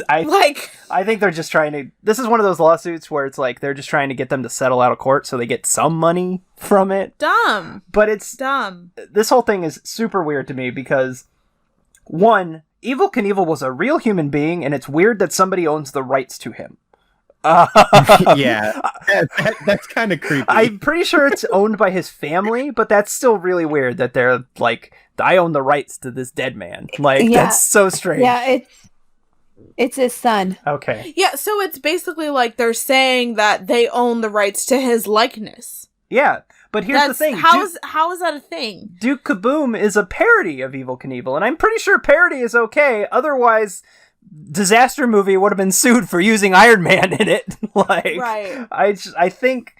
I think they're just trying to... This is one of those lawsuits where it's like they're just trying to get them to settle out of court so they get some money from it. Dumb. But it's... Dumb. This whole thing is super weird to me because, one, Evel Knievel was a real human being, and it's weird that somebody owns the rights to him. Yeah, that's kind of creepy. I'm pretty sure it's owned by his family, but that's still really weird that they're like, I own the rights to this dead man. Like, yeah. That's so strange. Yeah, it's his son. Okay. Yeah, so it's basically like they're saying that they own the rights to his likeness. Yeah, but here's the thing. How is that a thing? Duke Caboom is a parody of Evel Knievel, and I'm pretty sure parody is okay. Otherwise, Disaster Movie would have been sued for using Iron Man in it. Like, right. I think,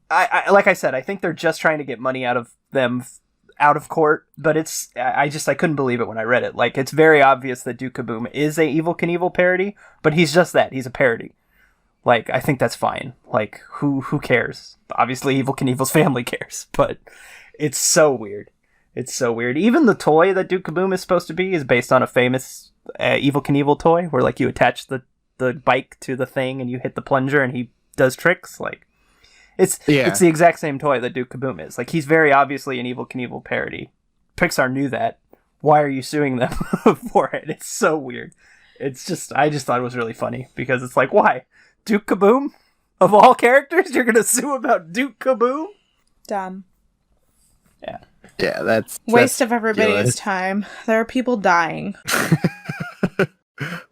like I said, I think they're just trying to get money out of them out of court, but I couldn't believe it when I read it. Like, it's very obvious that Duke Caboom is a Evel Knievel parody, but he's just that. He's a parody. Like, I think that's fine. Like, who cares? Obviously, Evel Knievel's family cares, but it's so weird. It's so weird. Even the toy that Duke Caboom is supposed to be is based on a famous Evel Knievel toy, where, like, you attach the bike to the thing and you hit the plunger and he does tricks. Like, it's the exact same toy that Duke Caboom is. Like, he's very obviously an Evel Knievel parody. Pixar knew that. Why are you suing them for it? It's so weird. It's just, I just thought it was really funny because it's like, why? Duke Caboom? Of all characters, you're gonna sue about Duke Caboom? Dumb. Yeah. Yeah, that's waste of everybody's time. There are people dying.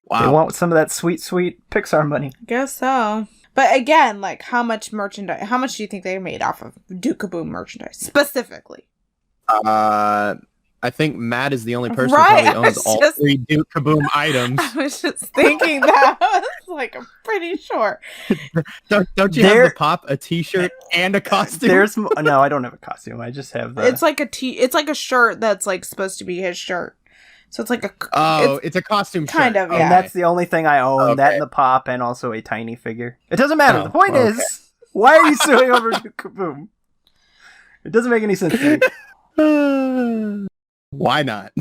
Wow. They want some of that sweet, sweet Pixar money. Guess so. But again, like, how much do you think they made off of Duke Caboom merchandise specifically? I think Matt is the only person Right, who probably owns all three Duke Caboom items. I was just thinking that. I was like, I'm pretty sure. Don't you have the Pop a t-shirt and a costume? No, I don't have a costume. I just have the... It's like a shirt that's, like, supposed to be his shirt. So it's like a... it's a costume shirt. Kind of, yeah. And that's the only thing I own. Okay. That and the Pop, and also a tiny figure. It doesn't matter. The point is, why are you suing over Duke Caboom? It doesn't make any sense to me. Why not?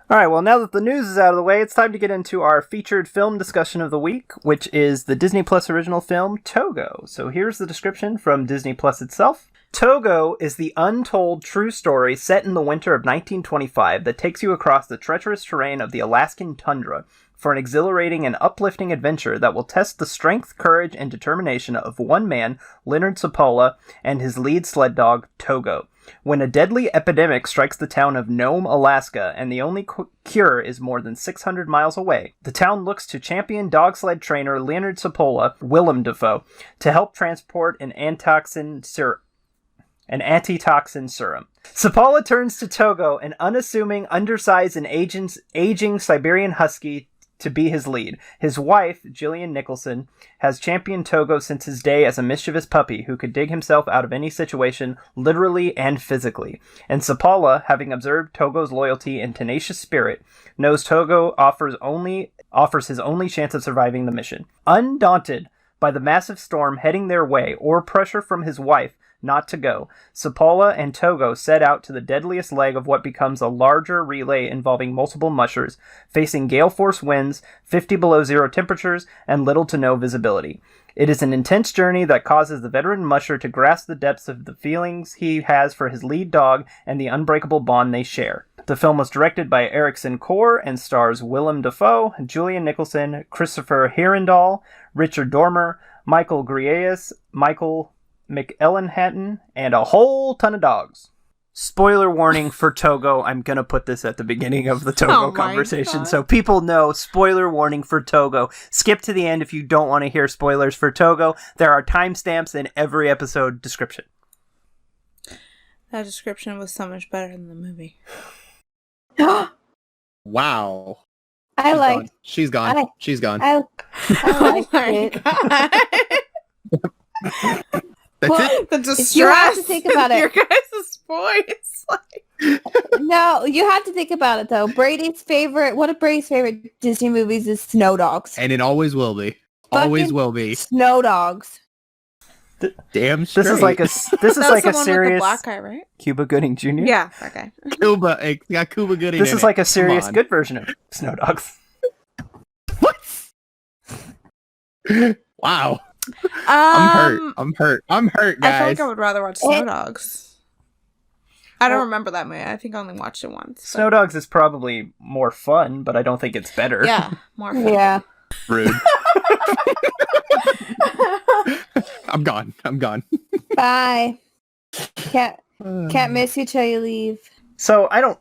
Alright, well, now that the news is out of the way, it's time to get into our featured film discussion of the week, which is the Disney Plus original film, Togo. So here's the description from Disney Plus itself. Togo is the untold true story set in the winter of 1925 that takes you across the treacherous terrain of the Alaskan tundra for an exhilarating and uplifting adventure that will test the strength, courage, and determination of one man, Leonard Sapola, and his lead sled dog, Togo. When a deadly epidemic strikes the town of Nome, Alaska, and the only cure is more than 600 miles away, the town looks to champion dog sled trainer Leonard Sapola, Willem Dafoe, to help transport an antitoxin serum. Sapola turns to Togo, an unassuming, undersized, and aging Siberian husky, to be his lead. His wife, Gillian Nicholson, has championed Togo since his day as a mischievous puppy who could dig himself out of any situation, literally and physically. And Sapola, having observed Togo's loyalty and tenacious spirit, knows Togo offers his only chance of surviving the mission. Undaunted by the massive storm heading their way or pressure from his wife not to go, Sapola and Togo set out to the deadliest leg of what becomes a larger relay involving multiple mushers, facing gale force winds, 50 below zero temperatures, and little to no visibility. It is an intense journey that causes the veteran musher to grasp the depths of the feelings he has for his lead dog and the unbreakable bond they share. The film was directed by Erickson Core and stars Willem Dafoe, Julian Nicholson, Christopher Herendal, Richard Dormer, Michael Greas, Michael McEllenhatton, and a whole ton of dogs. Spoiler warning for Togo. I'm going to put this at the beginning of the Togo conversation so people know. Spoiler warning for Togo. Skip to the end if you don't want to hear spoilers for Togo. There are timestamps in every episode description. That description was so much better than the movie. Wow. She's gone. She's gone. I Oh liked my it. god. That's Well, it. The distress You have to think about in it. your guys' voice. No, you have to think about it though. One of Brady's favorite Disney movies is Snow Dogs. And it always will be. Always Fucking will be. Snow Dogs. Damn straight. This is like a That's the one with the serious black guy, right? Cuba Gooding Jr. Yeah, okay. Cuba. It got Cuba Gooding. This in is it. like a Come serious on. good version of Snow Dogs. What? Wow. I'm hurt, I guys. feel like I would rather watch Snow Dogs. I don't remember that movie. I think I only watched it once. Snow Dogs is probably more fun, but I don't think it's better. Yeah, more fun. Yeah. Rude. I'm gone. Bye. Can't miss you till you leave. So I don't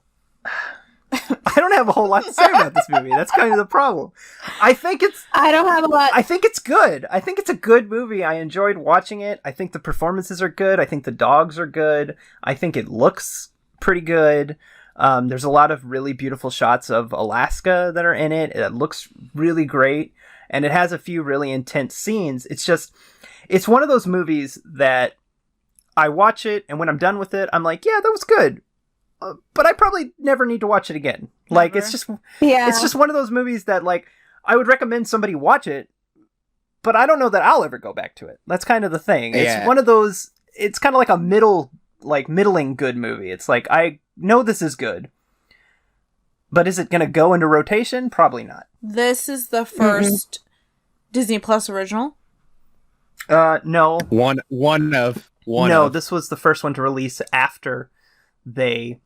have a whole lot to say about this movie. That's kind of the problem. I think it's good. I think it's a good movie. I enjoyed watching it. I think the performances are good. I think the dogs are good. I think it looks pretty good. There's a lot of really beautiful shots of Alaska that are in it. It looks really great. And it has a few really intense scenes. It's one of those movies that I watch it, and when I'm done with it, I'm like, yeah, that was good. But I probably never need to watch it again. Like, it's just one of those movies that, like, I would recommend somebody watch it, but I don't know that I'll ever go back to it. That's kind of the thing. Yeah. It's one of those, it's kind of like a middling good movie. It's like, I know this is good, but is it going to go into rotation? Probably not. This is the first Disney Plus original. No. No, This was the first one to release after they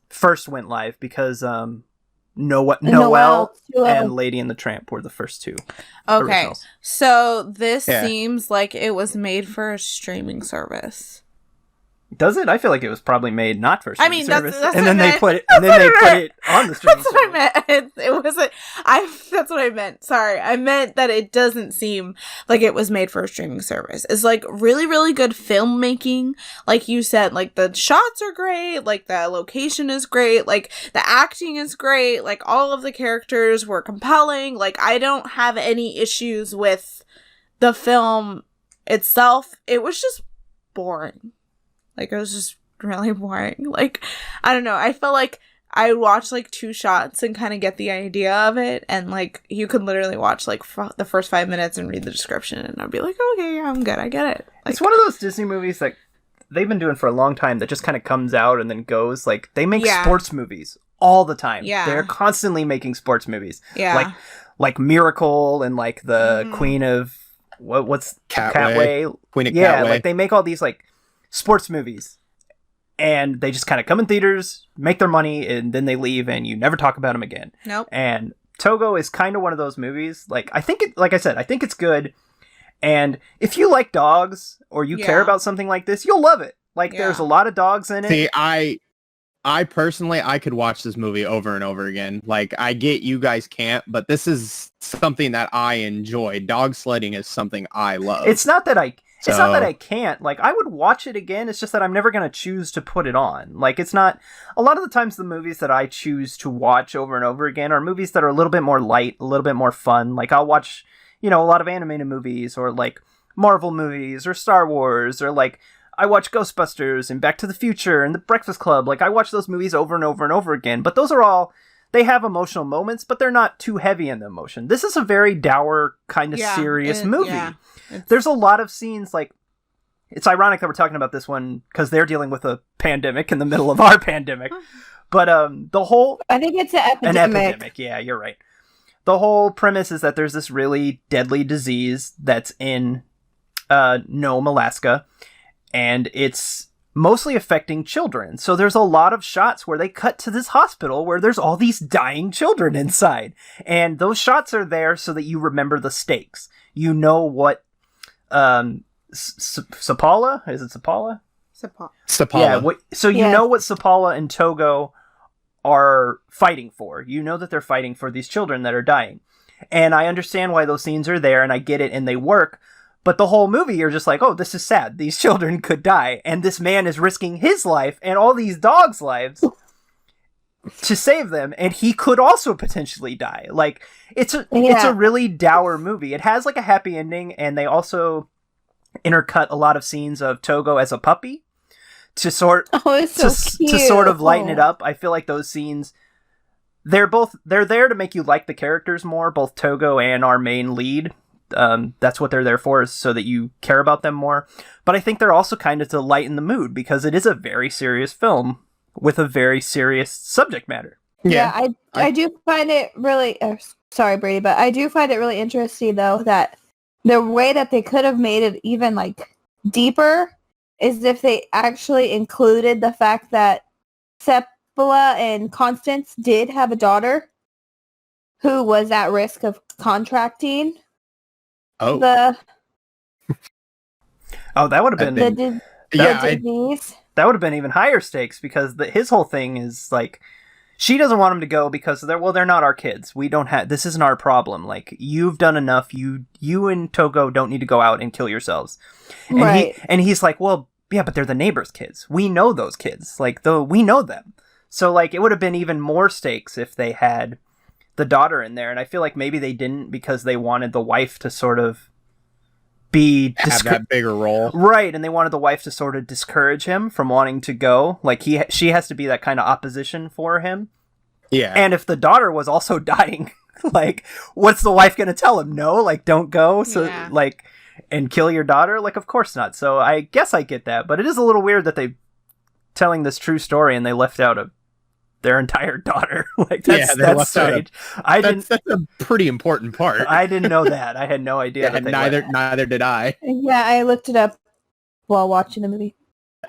first went live because Noelle and Lady and the Tramp were the first two. Okay, originals. so this seems like it was made for a streaming service. Does it? I feel like it was probably made not for streaming service, that's and what then I they meant. put it, and then they put it on the streaming That's what I service. meant. It wasn't. That's what I meant. Sorry, I meant that it doesn't seem like it was made for a streaming service. It's like really, really good filmmaking. Like you said, like the shots are great. Like the location is great. Like the acting is great. Like all of the characters were compelling. Like I don't have any issues with the film itself. It was just boring. Like, it was just really boring. Like, I don't know. I felt like I would watch, like, 2 shots and kind of get the idea of it. And, like, you could literally watch, like, the first 5 minutes and read the description. And I'd be like, okay, yeah, I'm good. I get it. Like, It's one of those Disney movies that they've been doing for a long time that just kind of comes out and then goes. Like, they make sports movies all the time. Yeah. They're constantly making sports movies. yeah. Like Miracle and, like, the Queen of... What's Catway. Catway? Queen of Yeah, Catway. like, they make all these, like, sports movies. And they just kind of come in theaters, make their money, and then they leave, and you never talk about them again. Nope. And Togo is kind of one of those movies. Like I think it's good. And if you like dogs or you care about something like this, you'll love it. Like there's a lot of dogs in it. See, I personally, I could watch this movie over and over again. Like, I get you guys can't, but this is something that I enjoy. Dog sledding is something I love. It's not that I can't. Like, I would watch it again. It's just that I'm never going to choose to put it on. Like, it's not... A lot of the times the movies that I choose to watch over and over again are movies that are a little bit more light, a little bit more fun. Like, I'll watch, a lot of animated movies or, like, Marvel movies or Star Wars or, like... I watch Ghostbusters and Back to the Future and The Breakfast Club. Like, I watch those movies over and over and over again. But those are all... They have emotional moments, but they're not too heavy in the emotion. This is a very dour, kind of serious movie. Yeah, there's a lot of scenes, like... It's ironic that we're talking about this one, because they're dealing with a pandemic in the middle of our pandemic. But the whole... I think it's an epidemic. Yeah, you're right. The whole premise is that there's this really deadly disease that's in Nome, Alaska. And it's mostly affecting children. So there's a lot of shots where they cut to this hospital where there's all these dying children inside. And those shots are there so that you remember the stakes. You know what Sapala? Is it Sapala? Sapala. Yeah, so you know what Sapala and Togo are fighting for. You know that they're fighting for these children that are dying. And I understand why those scenes are there, and I get it, and they work. But the whole movie, you're just like, oh, this is sad. These children could die. And this man is risking his life and all these dogs' lives to save them. And he could also potentially die. Like, it's a really dour movie. It has, like, a happy ending. And they also intercut a lot of scenes of Togo as a puppy to sort of lighten it up. I feel like those scenes... They're there to make you like the characters more, both Togo and our main lead. That's what they're there for, is so that you care about them more. But I think they're also kind of to lighten the mood, because it is a very serious film with a very serious subject matter. Yeah, I do find it really... sorry, Brady, but I do find it really interesting, though, that the way that they could have made it even, like, deeper is if they actually included the fact that Sepala and Constance did have a daughter who was at risk of contracting... Oh, that would have been that would have been even higher stakes, because his whole thing is like, she doesn't want him to go because they're not our kids. We don't have, this isn't our problem. Like, you've done enough. You and Togo don't need to go out and kill yourselves. And right. He's like, well, yeah, but they're the neighbors' kids. We know those kids. Like, we know them. So like, it would have been even more stakes if they had the daughter in there, and I feel like maybe they didn't because they wanted the wife to sort of have that bigger role, right? And they wanted the wife to sort of discourage him from wanting to go. Like, she has to be that kind of opposition for him. Yeah. And if the daughter was also dying, like, what's the wife gonna tell him? No, like, don't go. So like, and kill your daughter? Like, of course not. So I guess I get that, but it is a little weird that they telling this true story and they left out their entire daughter. Like, that's strange. That's a pretty important part. I didn't know that. I had no idea. Neither did I. Yeah, I looked it up while watching the movie.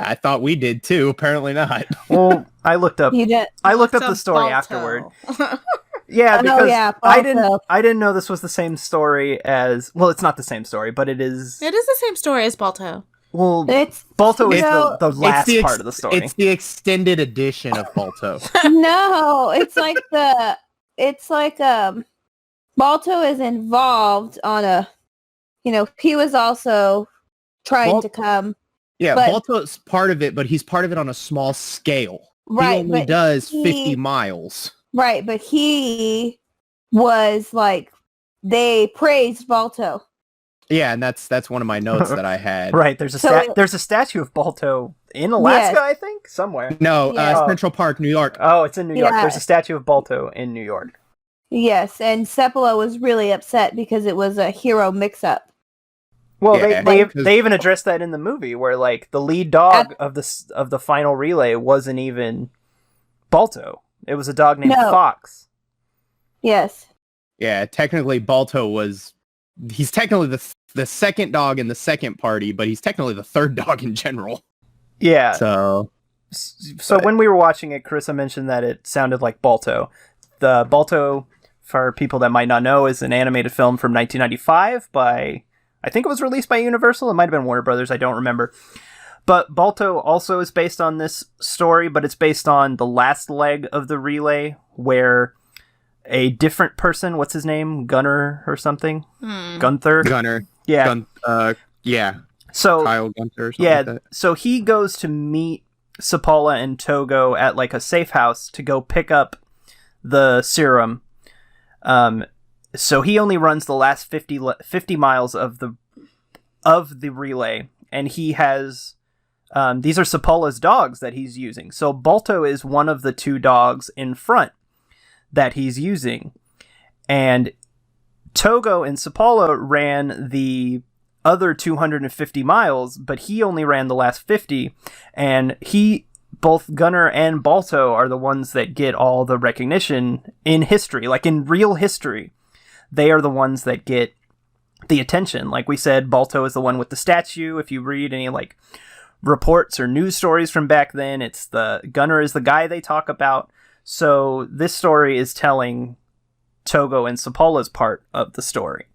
I thought we did too. Apparently not. Well, I looked up. You did. I looked up the story afterward. Yeah, because I didn't know this was the same story as. Well, it's not the same story, but it is. It is the same story as Balto. Well, Balto is the last part of the story. It's the extended edition of Balto. No, it's like Balto is involved on a, he was also trying to come. Yeah, Balto's part of it, but he's part of it on a small scale. Right, he only does 50 miles. Right, but he was like, they praised Balto. Yeah, and that's one of my notes that I had. Right, there's a statue of Balto in Alaska, I think, somewhere. No, Central Park, New York. Oh, it's in New York. There's a statue of Balto in New York. Yes, and Sepala was really upset because it was a hero mix-up. Well, they even addressed that in the movie, where like the lead dog of the final relay wasn't even Balto. It was a dog named Fox. Yes. Yeah, technically Balto he's technically the second dog in the second party, but he's technically the third dog in general. Yeah. So When we were watching it, Carissa mentioned that it sounded like Balto. The Balto, for people that might not know, is an animated film from 1995 by, I think it was released by Universal. It might have been Warner Brothers. I don't remember. But Balto also is based on this story, but it's based on the last leg of the relay where a different person, what's his name? Gunner or something? Gunther? Gunner. Yeah. Yeah. So, Kyle Gunther or something yeah, like that. so he goes to meet Sapala and Togo at like a safe house to go pick up the serum. So he only runs the last 50 miles of the relay, and he has these are Sapala's dogs that he's using. So Balto is one of the two dogs in front that he's using, and Togo and Sapala ran the other 250 miles, but he only ran the last 50, and both Gunner and Balto are the ones that get all the recognition in history, like in real history. They are the ones that get the attention. Like we said, Balto is the one with the statue. If you read any like reports or news stories from back then, it's Gunner is the guy they talk about. So this story is telling Togo and Sapala's part of the story.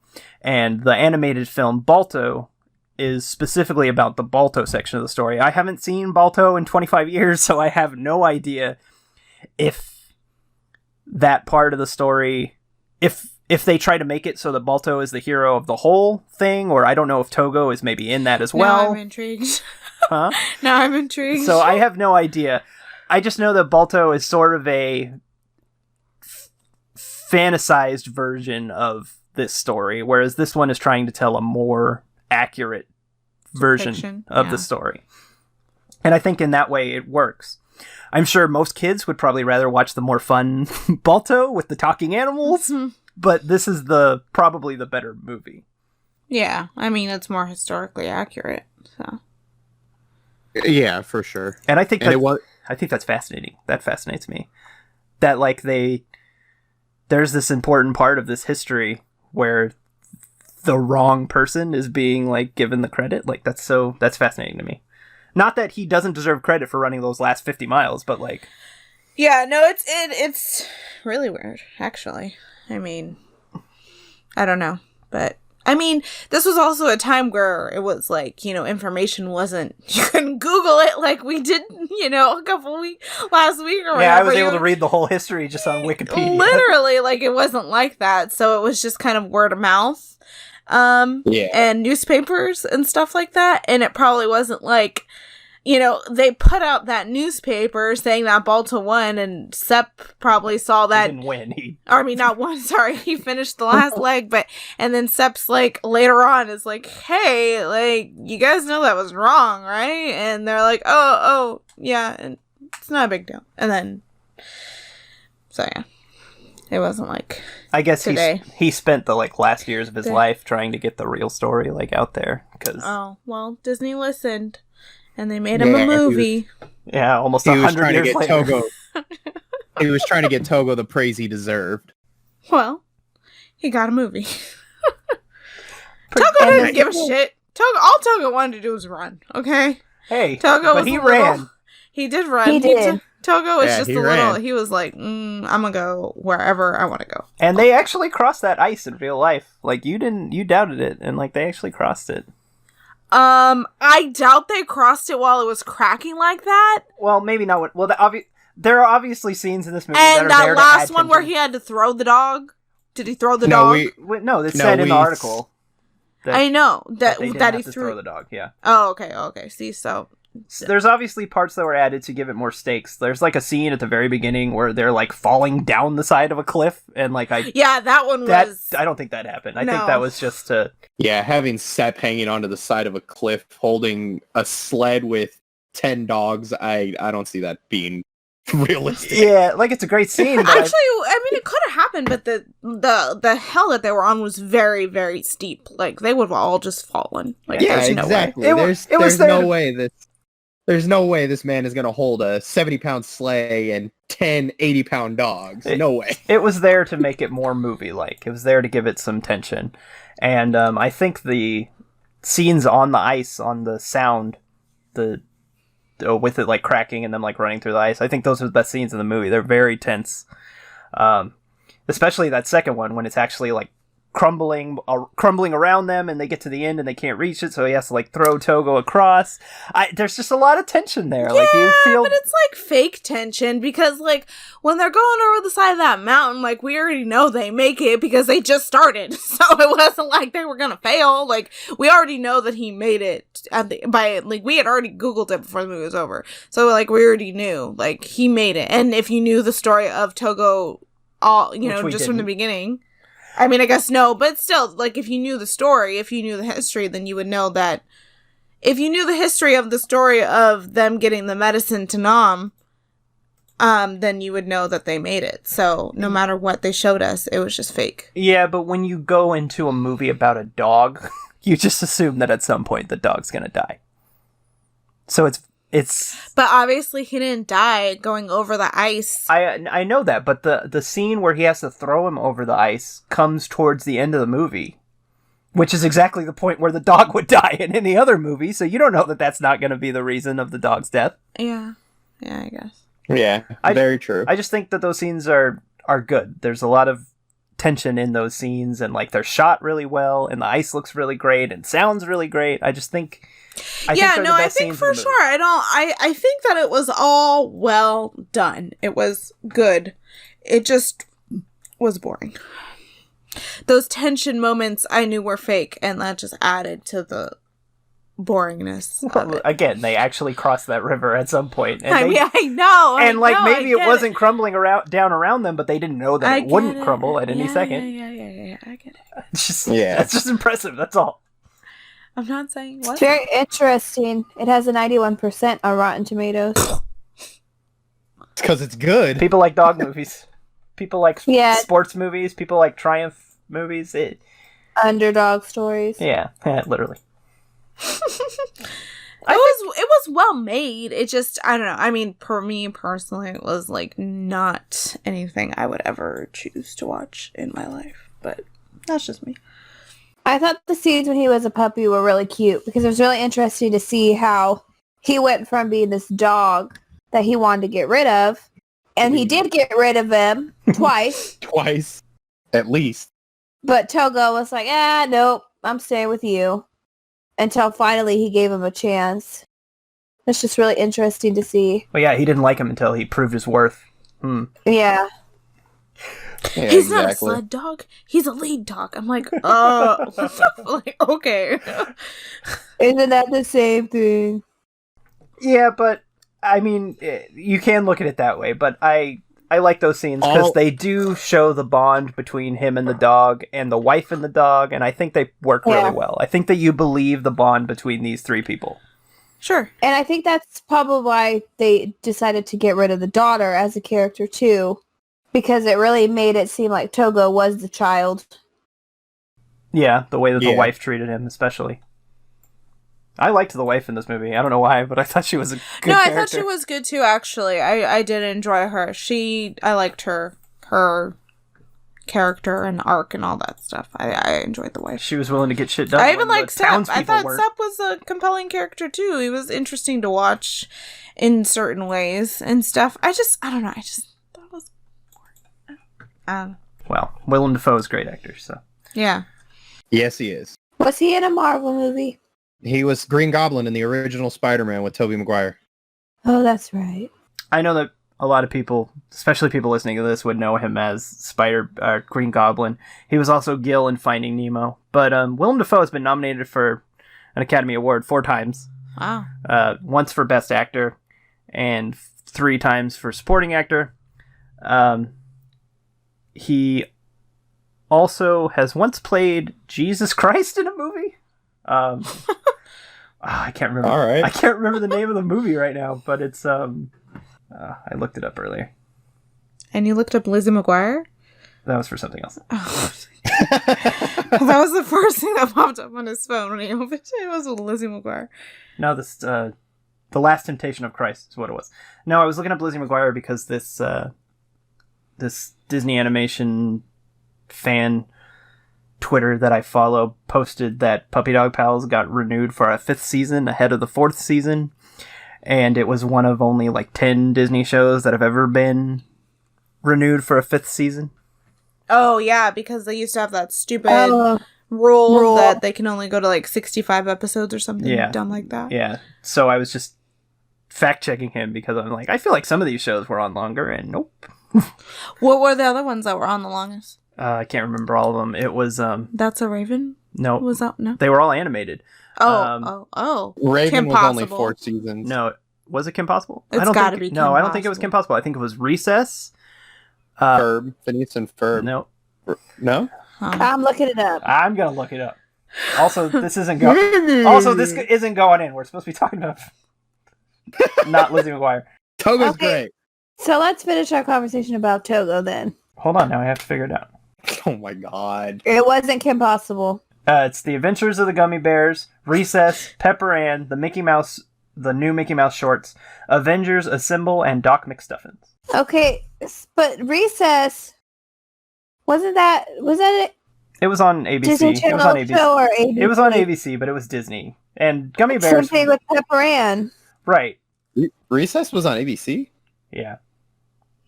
And the animated film Balto is specifically about the Balto section of the story. I haven't seen Balto in 25 years, so I have no idea if that part of the story, if they try to make it so that Balto is the hero of the whole thing, or I don't know if Togo is maybe in that as well. Now I'm intrigued. Huh? Now I'm intrigued. So I have no idea. I just know that Balto is sort of a fantasized version of this story, whereas this one is trying to tell a more accurate version of the story. And I think in that way it works. I'm sure most kids would probably rather watch the more fun Balto with the talking animals, but this is probably the better movie. Yeah, I mean, it's more historically accurate, so. Yeah, for sure. And I think that's fascinating. That fascinates me. That like there's this important part of this history where the wrong person is being like given the credit. Like that's fascinating to me. Not that he doesn't deserve credit for running those last 50 miles, but like, yeah, no, it's really weird, actually. I mean, I don't know, but I mean, this was also a time where it was like, information wasn't, you couldn't Google it like we did, last week or whatever. Yeah, I was able to read the whole history just on Wikipedia. Literally, like it wasn't like that. So it was just kind of word of mouth, and newspapers and stuff like that. And it probably wasn't like, they put out that newspaper saying that Balto won, and Sepp probably saw that. He didn't win. Not won, sorry. He finished the last leg, and then Sepp's like, later on is like, hey, like, you guys know that was wrong, right? And they're like, oh, yeah, and it's not a big deal. And then, so yeah. It wasn't like I guess today. He spent the like last years of his life trying to get the real story like out there. Oh, well, Disney listened. And they made him a movie. Almost 100 years later. Togo. He was trying to get Togo the praise he deserved. Well, he got a movie. Togo didn't give a shit. All Togo wanted to do was run, okay? Hey, Togo but he ran. He did run. He did. Togo was just a little... He was like, I'm gonna go wherever I want to go. And they actually crossed that ice in real life. Like, you doubted it, and like, they actually crossed it. I doubt they crossed it while it was cracking like that. Well, maybe not. Well, there are obviously scenes in this movie and that are there to last add one tension. Where he had to throw the dog. Did he throw the dog? No, it said in the article. I know that he threw throw the dog. Yeah. Oh, okay. See, so there's obviously parts that were added to give it more stakes. There's like a scene at the very beginning where they're like falling down the side of a cliff, and like that one was. I don't think that happened. I think that was just to. Yeah, having Sepp hanging onto the side of a cliff holding a sled with 10 dogs, I don't see that being realistic. Yeah, like it's a great scene. But actually, I mean, it could have happened, but the hill that they were on was very, very steep. Like they would have all just fallen. Like, yeah, there's exactly. No way. There's no way this man is going to hold a 70-pound sleigh and 10 80-pound dogs. No way. It was there to make it more movie-like. It was there to give it some tension. And I think the scenes on the ice, on the sound, the with it like cracking and them like running through the ice. I think those are the best scenes in the movie. They're very tense. Especially that second one when it's actually like crumbling around them and they get to the end and they can't reach it, so he has to like throw Togo across. There's just a lot of tension there. Yeah, like you feel, but it's like fake tension because like when they're going over the side of that mountain, like we already know they make it because they just started. So it wasn't like they were gonna fail. Like we already know that he made it we had already Googled it before the movie was over. So like we already knew like he made it. And if you knew the story of Togo just from the beginning. I mean, I guess no, but still, like, if you knew the story, if you knew the history, then you would know that if you knew the history of the story of them getting the medicine to Nam, then you would know that they made it. So no matter what they showed us, it was just fake. Yeah, but when you go into a movie about a dog, you just assume that at some point the dog's gonna die. So it's But obviously he didn't die going over the ice. I know that, but the scene where he has to throw him over the ice comes towards the end of the movie, which is exactly the point where the dog would die in any other movie, so you don't know that that's not going to be the reason of the dog's death. Yeah, I guess. Yeah, very true. I just think that those scenes are good. There's a lot of tension in those scenes, and like they're shot really well, and the ice looks really great, and sounds really great. I just think... I think for sure. I think that it was all well done. It was good. It just was boring. Those tension moments I knew were fake, and that just added to the boringness. Well, again, they actually crossed that river at some point. And I know. And maybe it wasn't crumbling down around them, but they didn't know that it wouldn't crumble at any second. Yeah. I get it. That's just impressive. That's all. I'm not saying what. It's very interesting. It has a 91% on Rotten Tomatoes. It's because it's good. People like dog movies. People like sports movies. People like triumph movies. Underdog stories. Yeah, literally. It was well made. It just, I don't know. I mean, for me personally, it was like not anything I would ever choose to watch in my life. But that's just me. I thought the scenes when he was a puppy were really cute because it was really interesting to see how he went from being this dog that he wanted to get rid of, and he did get rid of him twice. Twice, at least. But Togo was like, nope, I'm staying with you. Until finally he gave him a chance. It's just really interesting to see. Well, yeah, he didn't like him until he proved his worth. Yeah. Yeah, he's not a sled dog. He's a lead dog. I'm like, okay. Isn't that the same thing? Yeah, but I mean, you can look at it that way. But I like those scenes because they do show the bond between him and the dog, and the wife and the dog, and I think they work really well. I think that you believe the bond between these three people. Sure. And I think that's probably why they decided to get rid of the daughter as a character too. Because it really made it seem like Togo was the child. Yeah, the way that the wife treated him, especially. I liked the wife in this movie. I don't know why, but I thought she was a good character. I thought she was good too, actually. I did enjoy her. I liked her character and arc and all that stuff. I enjoyed the wife. She was willing to get shit done. I even liked Sepp. I thought Sepp was a compelling character too. He was interesting to watch in certain ways and stuff. I don't know. That was boring. Well, Willem Dafoe is a great actor, so. Yeah. Yes, he is. Was he in a Marvel movie? He was Green Goblin in the original Spider-Man with Tobey Maguire. Oh, that's right. I know that a lot of people, especially people listening to this, would know him as Green Goblin. He was also Gil in Finding Nemo. But Willem Dafoe has been nominated for an Academy Award 4 times. Wow. Once for Best Actor and 3 times for Supporting Actor. He also has once played Jesus Christ in a movie. I can't remember. All right. I can't remember the name of the movie right now, but it's I looked it up earlier. And you looked up Lizzie McGuire? That was for something else. Oh. That was the first thing that popped up on his phone when he opened it. It was with Lizzie McGuire. No, this The Last Temptation of Christ is what it was. No, I was looking up Lizzie McGuire because this Disney animation fan Twitter that I follow posted that Puppy Dog Pals got renewed for a 5th season ahead of the 4th season. and it was one of only like 10 Disney shows that have ever been renewed for a 5th season. Oh, yeah, because they used to have that stupid Oh, rule that they can only go to like 65 episodes or something dumb like that. Yeah. So I was just fact-checking him because I'm like, I feel like some of these shows were on longer, and nope. What were the other ones that were on the longest? I can't remember all of them. It was, That's a Raven? no. Was that? No? They were all animated. Raven Kim was only Possible. 4 seasons. No, was it Kim Possible? It's I don't gotta think, be Kim No, I don't think it was Kim Possible. I think it was Recess. Ferb, Phineas and Ferb. No. No? I'm looking it up. I'm going to look it up. Also, this isn't going in. We're supposed to be talking about not Lizzie McGuire. Togo's Okay. great. So let's finish our conversation about Togo then. Hold on, now I have to figure it out. Oh my god. It wasn't Kim Possible. It's The Adventures of the Gummy Bears, Recess, Pepper Ann, the new Mickey Mouse shorts, Avengers Assemble, and Doc McStuffins. Okay, but Recess, was that it? It was on ABC. Disney It was Channel on ABC. show or ABC? It was on ABC, but it was Disney. And Gummy Same Bears. thing with Pepper Ann. Right. Recess was on ABC? Yeah.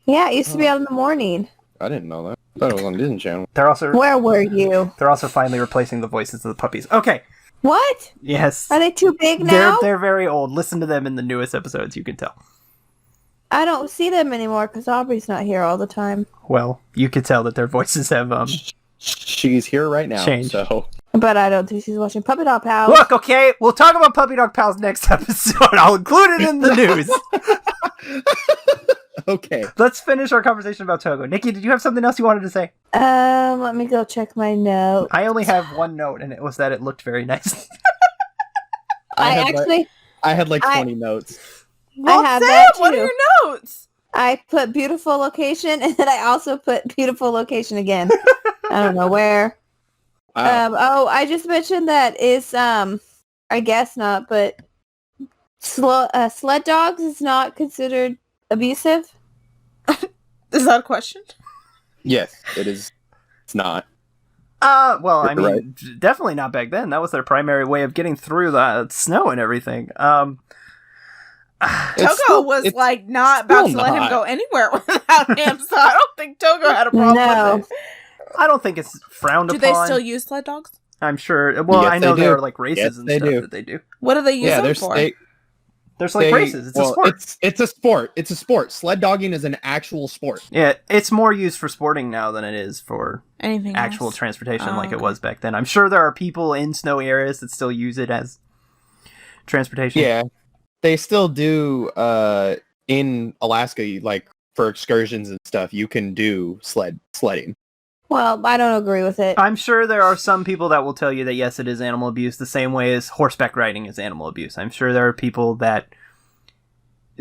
Yeah, it used to be out in the morning. I didn't know that. I thought it was on Disney Channel. They're also Where were you? finally replacing the voices of the puppies. Okay. What? Yes. Are they too big now? They're very old. Listen to them in the newest episodes, you can tell. I don't see them anymore because Aubrey's not here all the time. Well, you could tell that their voices have She's here right now. Changed. So But I don't think she's watching Puppy Dog Pals. Look, okay, we'll talk about Puppy Dog Pals next episode. I'll include it in the news. okay. Let's finish our conversation about Togo. Nikki, did you have something else you wanted to say? Let me go check my note. I only have one note, and it was that it looked very nice. I had like 20 notes. Well, I have Sam, that what are too. your notes? I put beautiful location, and then I also put beautiful location again. I don't know where. I just mentioned that is, I guess not, but sled dogs is not considered abusive. Is that a question? Yes, it is. It's not. Well, I mean, Right. definitely not back then. That was their primary way of getting through the snow and everything. Togo was like not about to let him go anywhere without him, so I don't think Togo had a problem with it. I don't think it's frowned Do upon. they still use sled dogs? I'm sure. Well, Yes, I know they there do. are like races Yes, and they stuff do. that they do. What do they use them there's for? There's like races. It's a sport. It's a sport. It's a sport. Sled dogging is an actual sport. Yeah, it's more used for sporting now than it is for Anything actual else? transportation Oh, like it okay. was back then. I'm sure there are people in snowy areas that still use it as transportation. Yeah, they still do. In Alaska, like for excursions and stuff, you can do sledding. Well, I don't agree with it. I'm sure there are some people that will tell you that yes, it is animal abuse, the same way as horseback riding is animal abuse. I'm sure there are people that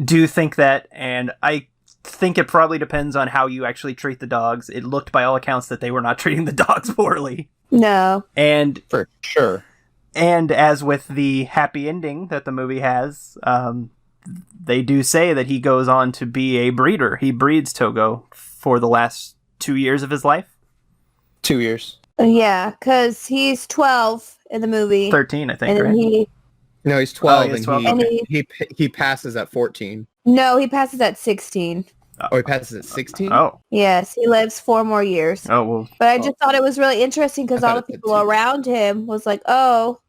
do think that, and I think it probably depends on how you actually treat the dogs. It looked by all accounts that they were not treating the dogs poorly. No. And For sure. And as with the happy ending that the movie has, they do say that he goes on to be a breeder. He breeds Togo for the last 2 years of his life. 2 years. Yeah, because he's 12 in the movie. 13, I think, And then right? No, he's 12, he's 12, and okay. he passes at 14. No, he passes at 16. Oh, he passes at 16? Oh. Yes, he lives 4 more years. Oh, well. But I just thought it was really interesting because I all thought the it said people 2. around him was like, oh,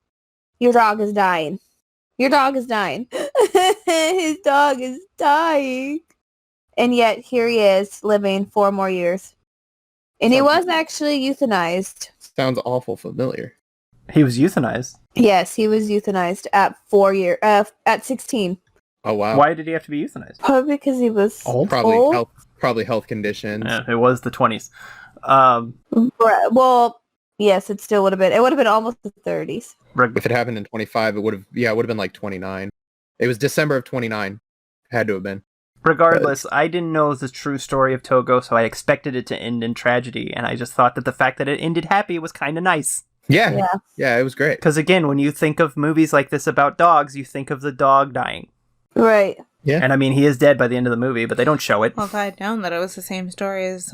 your dog is dying. Your dog is dying. His dog is dying. And yet here he is living 4 more years. And he was actually euthanized. Sounds awful familiar. He was euthanized. Yes, he was euthanized at 16. Oh, wow. Why did he have to be euthanized? Probably because he was Old? Probably health conditions. Yeah, it was the 20s. Well, yes, it still would have been. It would have been almost the 30s. If it happened in 25, it would have been like 29. It was December of 29. Had to have been. Regardless, I didn't know the true story of Togo, so I expected it to end in tragedy, and I just thought that the fact that it ended happy was kind of nice. Yeah, it was great. Because again, when you think of movies like this about dogs, you think of the dog dying. Right. Yeah. And I mean, he is dead by the end of the movie, but they don't show it. Well, if I had known that it was the same story as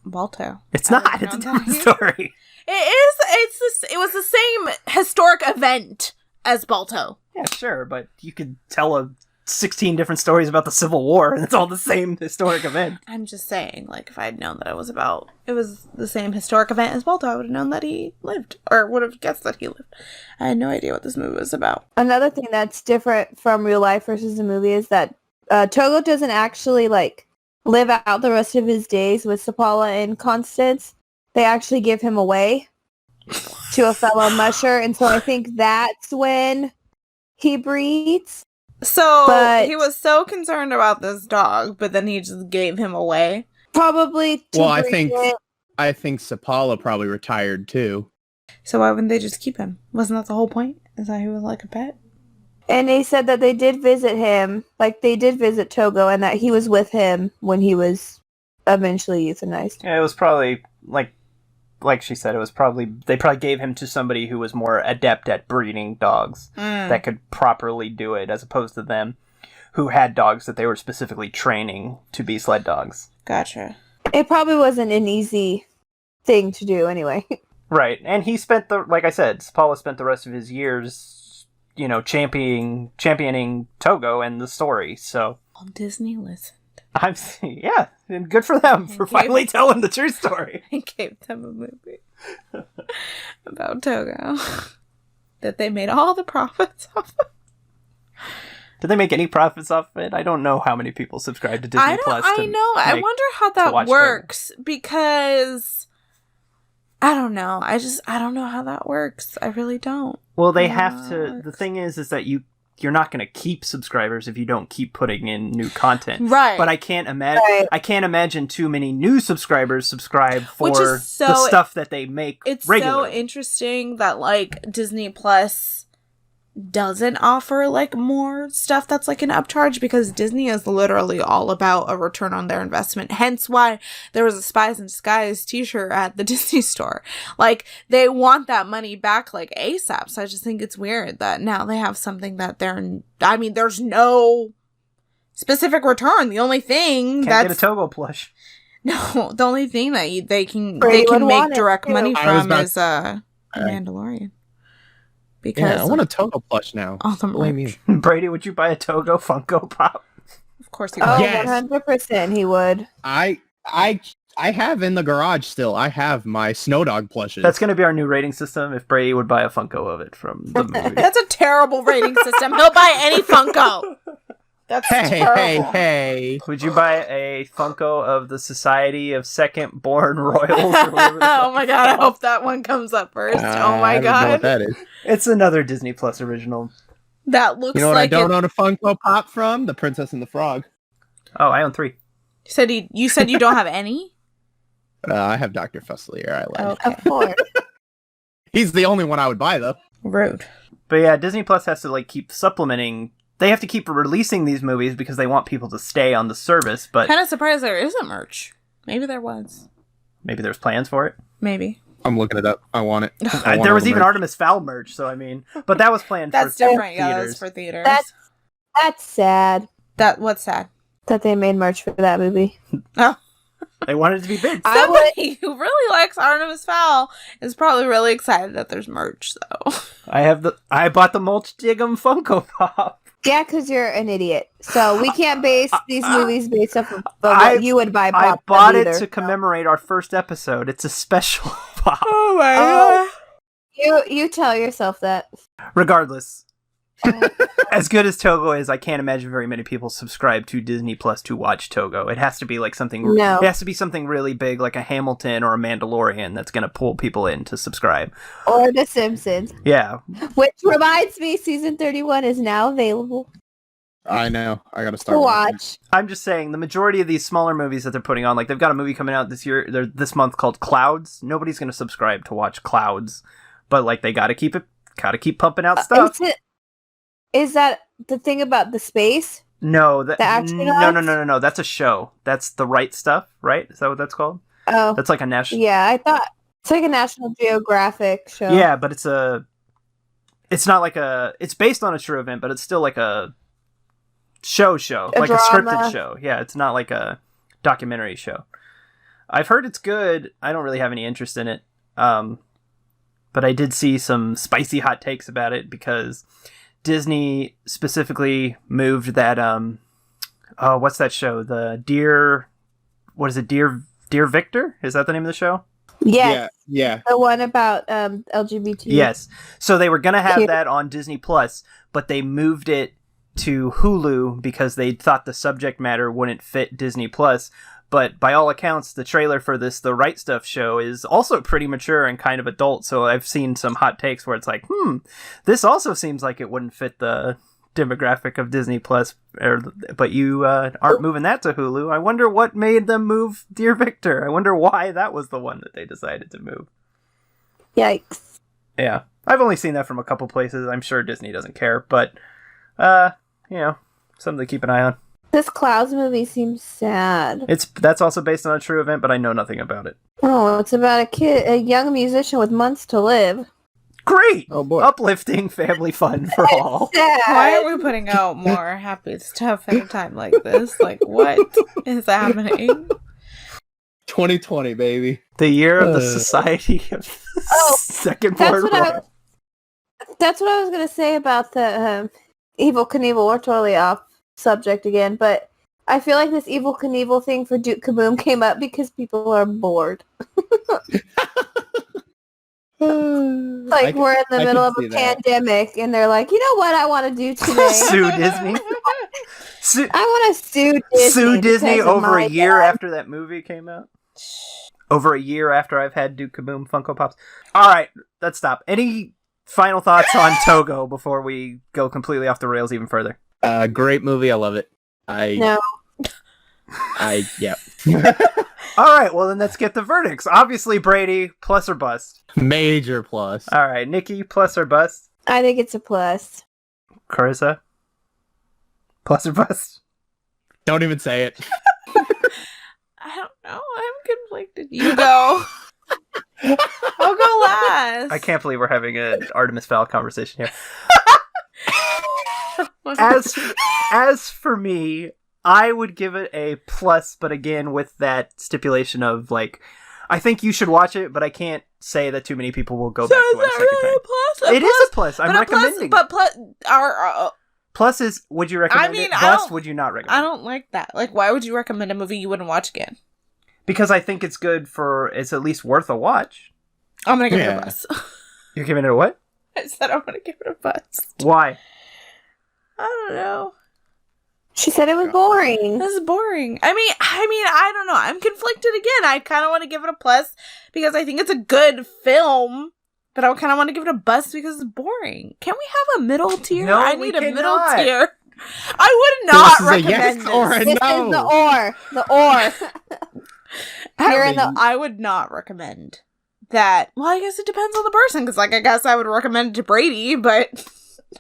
Balto. It's not. It's a different story. It is. It was the same historic event as Balto. Yeah, sure, but you could tell a 16 different stories about the Civil War, and it's all the same historic event. I'm just saying, like, if I had known that it was the same historic event as Walter, I would have known that he lived, or would have guessed that he lived. I had no idea what this movie was about. Another thing that's different from real life versus the movie is that Togo doesn't actually, like, live out the rest of his days with Sapala and Constance. They actually give him away to a fellow musher, and so I think that's when he breeds. So he was so concerned about this dog, but then he just gave him away. Probably to Well, breed it. I think Sapala probably retired too. So why wouldn't they just keep him? Wasn't that the whole point? Is that he was like a pet? And they said that they did visit him, like they did visit Togo, and that he was with him when he was eventually euthanized. Yeah, it was probably, like she said, they probably gave him to somebody who was more adept at breeding dogs that could properly do it, as opposed to them who had dogs that they were specifically training to be sled dogs. Gotcha. It probably wasn't an easy thing to do anyway. Right, and he spent like I said, Paula spent the rest of his years, championing Togo and the story, so... Well, Disney listened. Yeah, and good for them for finally telling the true story. I gave them a movie about Togo that they made all the profits off of. Did they make any profits off of it? I don't know how many people subscribe to Disney Plus. I wonder how that works because I don't know. I don't know how that works. I really don't. Well, they have to. The thing is that you're not going to keep subscribers if you don't keep putting in new content. Right. But I can't imagine too many new subscribers subscribe for the stuff that they make regularly. So interesting that, like, Disney Plus doesn't offer, like, more stuff that's, like, an upcharge, because Disney is literally all about a return on their investment. Hence why there was a Spies in Disguise t-shirt at the Disney store. Like, they want that money back, like, ASAP. So I just think it's weird that now they have something that there's no specific return. The only thing Can't get a Togo plush. No, the only thing that they can make direct money from is Mandalorian. Because I want a Togo plush now. All the Blame you. Brady, would you buy a Togo Funko Pop? Of course he would. Oh, Yes. 100% he would. I have in the garage still. I have my Snow Dog plushes. That's going to be our new rating system if Brady would buy a Funko of it from the movie. That's a terrible rating system. He'll buy any Funko. That's terrible. Hey. Would you buy a Funko of the Society of Second Born Royals? Or whatever Oh my god, I hope that one comes up first. Oh my I don't know god. what that is. It's another Disney Plus original. That looks like You know what I don't own a Funko Pop from? The Princess and the Frog. Oh, I own 3. You said you don't have any? I have Dr. Fusselier. I lied. Okay. Of course. He's the only one I would buy, though. Rude. But yeah, Disney Plus has to like keep supplementing. They have to keep releasing these movies because they want people to stay on the service, but Kind of surprised there isn't merch. Maybe there was. maybe there's plans for it. Maybe. I'm looking it up. I want it. There was even Artemis Fowl merch, so I mean, but that was planned That's for different, yeah, theaters. that's for theaters. That's sad What's sad? that they made merch for that movie. Oh. They wanted it to be big. Somebody who really likes Artemis Fowl is probably really excited that there's merch, though. I bought the Mulch Diggum Funko Pop. Yeah, because you're an idiot. So we can't base these movies based off of what you would buy. I Pop bought either. it to commemorate our first episode. It's a special pop. Oh my Oh, you tell yourself that. Regardless, as good as Togo is, I can't imagine very many people subscribe to Disney Plus to watch Togo. It has to be like something. No. It has to be something really big, like a Hamilton or a Mandalorian, that's going to pull people in to subscribe. Or The Simpsons. Yeah, Which reminds me, season 31 is now available I know. I gotta to start watching. watch. I'm just saying the majority of these smaller movies that they're putting on, like they've got a movie coming out this month called Clouds. Nobody's going to subscribe to watch Clouds, but like they got to keep pumping out stuff. Is that the thing about the space? No, The astronauts? no. That's a show. That's The Right Stuff, right? Is that what that's called? Oh, That's like a national. yeah. I thought it's like a National Geographic show. Yeah, but it's not like it's based on a true event, but it's still like a show, like a drama. scripted show. Yeah, it's not like a documentary show. I've heard it's good. I don't really have any interest in it. But I did see some spicy hot takes about it because Disney specifically moved that what's that show? The Dear Dear Victor? Is that the name of the show? Yes. Yeah. The one about LGBT. Yes. So they were going to have Cute. that on Disney Plus, but they moved it to Hulu because they thought the subject matter wouldn't fit Disney Plus. But by all accounts, the trailer for this The Right Stuff show is also pretty mature and kind of adult. So I've seen some hot takes where it's like, this also seems like it wouldn't fit the demographic of Disney Plus, but you aren't moving that to Hulu. I wonder what made them move Dear Victor. I wonder why that was the one that they decided to move. Yikes. Yeah, I've only seen that from a couple places. I'm sure Disney doesn't care, but something to keep an eye on. This Clouds movie seems sad. That's also based on a true event, but I know nothing about it. Oh, it's about a young musician with months to live. Great! Oh boy. Uplifting family fun for all. Sad. Why aren't we putting out more happy stuff at a time like this? Like, what is happening? 2020, baby. The year of the Society of Second World War. That's what I was going to say about the Evel Knievel. We're totally off subject again, but I feel like this Evel Knievel thing for Duke Caboom came up because people are bored. Like, we're in the middle of a pandemic, and they're like, you know what I want to do today? Sue Disney. I want to sue Disney. Sue Disney because of over my a year dad. after that movie came out. Over a year after I've had Duke Caboom Funko Pops. All right, let's stop. Any final thoughts on Togo before we go completely off the rails even further? Great movie. I love it. No. Yeah. All right, well then let's get the verdicts. Obviously, Brady, plus or bust. Major plus. All right, Nikki, plus or bust. I think it's a plus. Carissa, plus or bust. Don't even say it. I don't know. I'm conflicted. You go. I'll go last. I can't believe we're having an Artemis Fowl conversation here. As As for me, I would give it a plus, but again, with that stipulation of, like, I think you should watch it, but I can't say that too many people will go back to it a second time. It is a plus. I'm recommending But it. plus, Plus is, would you recommend I mean, it? I Bust, don't- would you not recommend I it? don't like that. Like, why would you recommend a movie you wouldn't watch again? Because I think it's good it's at least worth a watch. I'm gonna give it Yeah. a bust. You're giving it a what? I said I'm gonna give it a bust. Why? I don't know. She said it was boring. This is boring. I mean, I don't know. I'm conflicted again. I kind of want to give it a plus because I think it's a good film, but I kind of want to give it a bust because it's boring. Can we have a middle tier? No, I we need a middle cannot. tier. I would not This is a recommend yes or a this. This no. is the or. The or. You're in the... I would not recommend that. Well, I guess it depends on the person because, like, I guess I would recommend it to Brady, but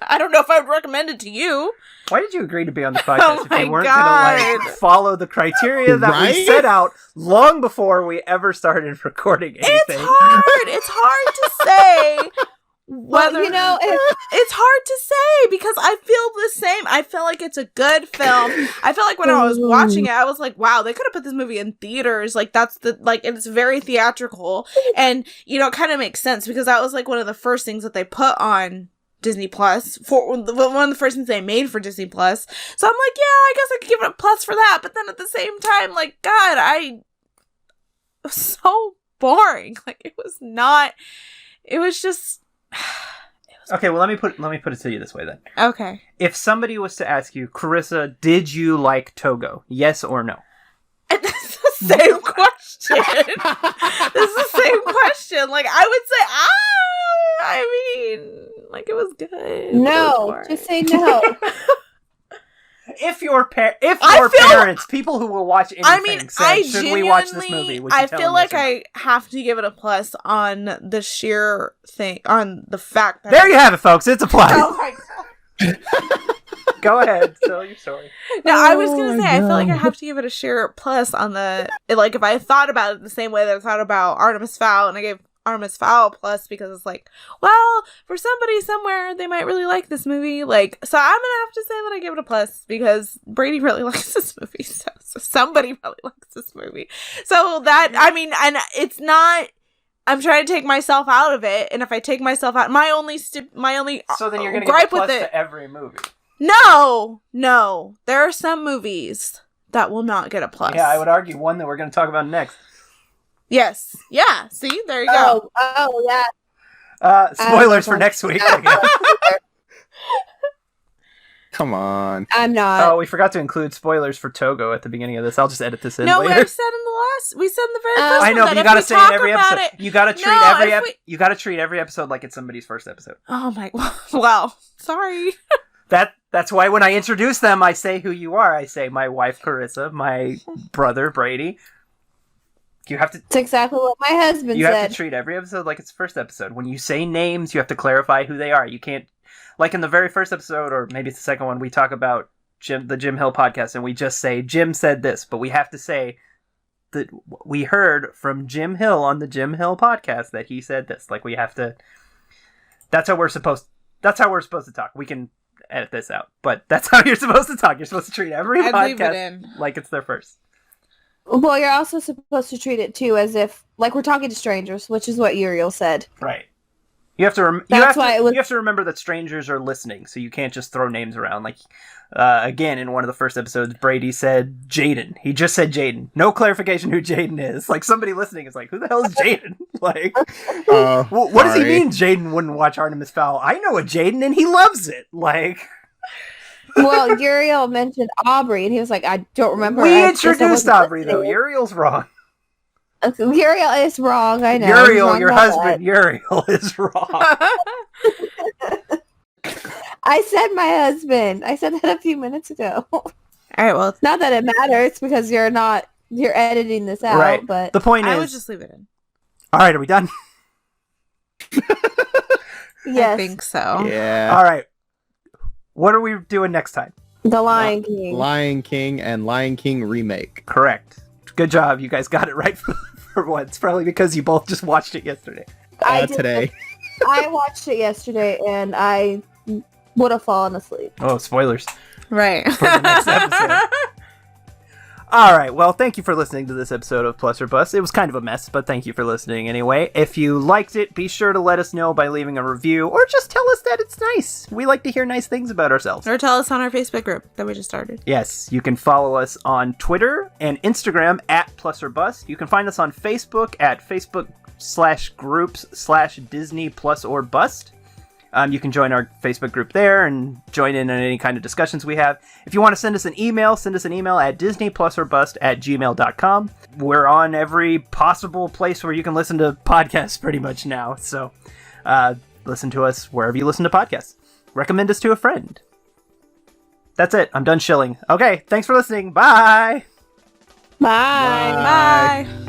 I don't know if I would recommend it to you. Why did you agree to be on the podcast if my you weren't God. going to, like, follow the criteria that we Right? set out long before we ever started recording anything? It's hard. It's hard to say whether Well, you know, it's hard to say because I feel the same. I feel like it's a good film. I feel like when I was watching it, I was like, wow, they could have put this movie in theaters. Like, that's it's very theatrical. And, you know, it kind of makes sense because that was like one of the first things that they put on Disney Plus, for one of the first things they made for Disney Plus. So I'm like, yeah, I guess I could give it a plus for that. But then at the same time, like, God, it was so boring. Like, it was just Okay, well, let me put it to you this way then. okay. If somebody was to ask you, Carissa, did you like Togo? Yes or no? It's the same question. It's the same question. Like, I would say, I mean, like, it was good. It was no. boring. Just say no. If your I feel- parents, people who will watch anything, I mean, said, should we watch this movie? Would you I tell feel them like yes or no? I have to give it a plus on the sheer thing, on the fact that There you have it, folks. It's a plus. Oh my God. Go ahead, tell your story. No, I was gonna Oh, say, I feel like I no. have to give it a sheer plus on like, if I thought about it the same way that I thought about Artemis Fowl, and I gave Artemis Fowl a plus because it's like, well, for somebody somewhere, they might really like this movie. Like, so I'm gonna have to say that I give it a plus because Brady really likes this movie. So somebody really likes this movie. So that, I mean, and it's not, I'm trying to take myself out of it, and if I take myself out, my only So then you're gonna gripe give a plus with it. to every movie. No, there are some movies that will not get a plus. Yeah, I would argue one that we're gonna talk about next. Yes. Yeah. See, there you go. Oh, yeah. Spoilers for next week. I guess. Come on. I'm not. Oh, we forgot to include spoilers for Togo at the beginning of this. I'll just edit this in No, later. we said in the very first I know, one but that you if gotta we say it talk every about episode. it- You gotta treat No, every if we- you gotta treat every episode like it's somebody's first episode. Oh my wow. Sorry. That's why when I introduce them, I say who you are. I say my wife Carissa, my brother Brady. You have to. It's exactly what my husband You said. have to treat every episode like it's first episode. When you say names, you have to clarify who they are. You can't, like in the very first episode, or maybe it's the second one, we talk about the Jim Hill podcast, and we just say Jim said this, but we have to say that we heard from Jim Hill on the Jim Hill podcast that he said this. Like we have to. That's how we're supposed to talk. We can edit this out, but that's how you're supposed to talk. You're supposed to treat every I'd leave it podcast in. like it's their first. Well, you're also supposed to treat it, too, as if, like, we're talking to strangers, which is what Uriel said. Right. You have to That's why it was- you have to remember that strangers are listening, so you can't just throw names around. Like again, in one of the first episodes, Brady said Jaden. He just said Jaden. No clarification who Jaden is. Like somebody listening is like, who the hell is Jaden? Like, what does he mean? Jaden wouldn't watch Artemis Fowl? I know a Jaden, and he loves it. Like, Well, Uriel mentioned Aubrey, and he was like, I don't remember. we I guess I introduced wasn't Aubrey though. listening. Uriel's wrong. Okay, Uriel is wrong, I know. He's Uriel, wrong your about husband, Uriel is wrong. that. I said my husband. I said that a few minutes ago. All right, well, Not that it matters, because you're editing this out, Right. but... The point I is, would just leave it in. all right, are we done? Yes, I think so. Yeah. All right. What are we doing next time? The Lion King. Lion King and Lion King remake. Correct. Good job. You guys got it right for once. Probably because you both just watched it yesterday. I did Today. I watched it yesterday, and I would have fallen asleep. Oh, spoilers Right. for the next episode. All right. Well, thank you for listening to this episode of Plus or Bust. It was kind of a mess, but thank you for listening anyway. If you liked it, be sure to let us know by leaving a review or just tell us that it's nice. We like to hear nice things about ourselves. Or tell us on our Facebook group that we just started. Yes, you can follow us on Twitter and Instagram at Plus or Bust. You can find us on Facebook at Facebook/groups/Disney Plus or Bust. You can join our Facebook group there and join in on any kind of discussions we have. If you want to send us an email at disneyplusorbust@gmail.com. We're on every possible place where you can listen to podcasts pretty much now. So listen to us wherever you listen to podcasts. Recommend us to a friend. That's it. I'm done shilling. Okay, thanks for listening. Bye! Bye. Bye.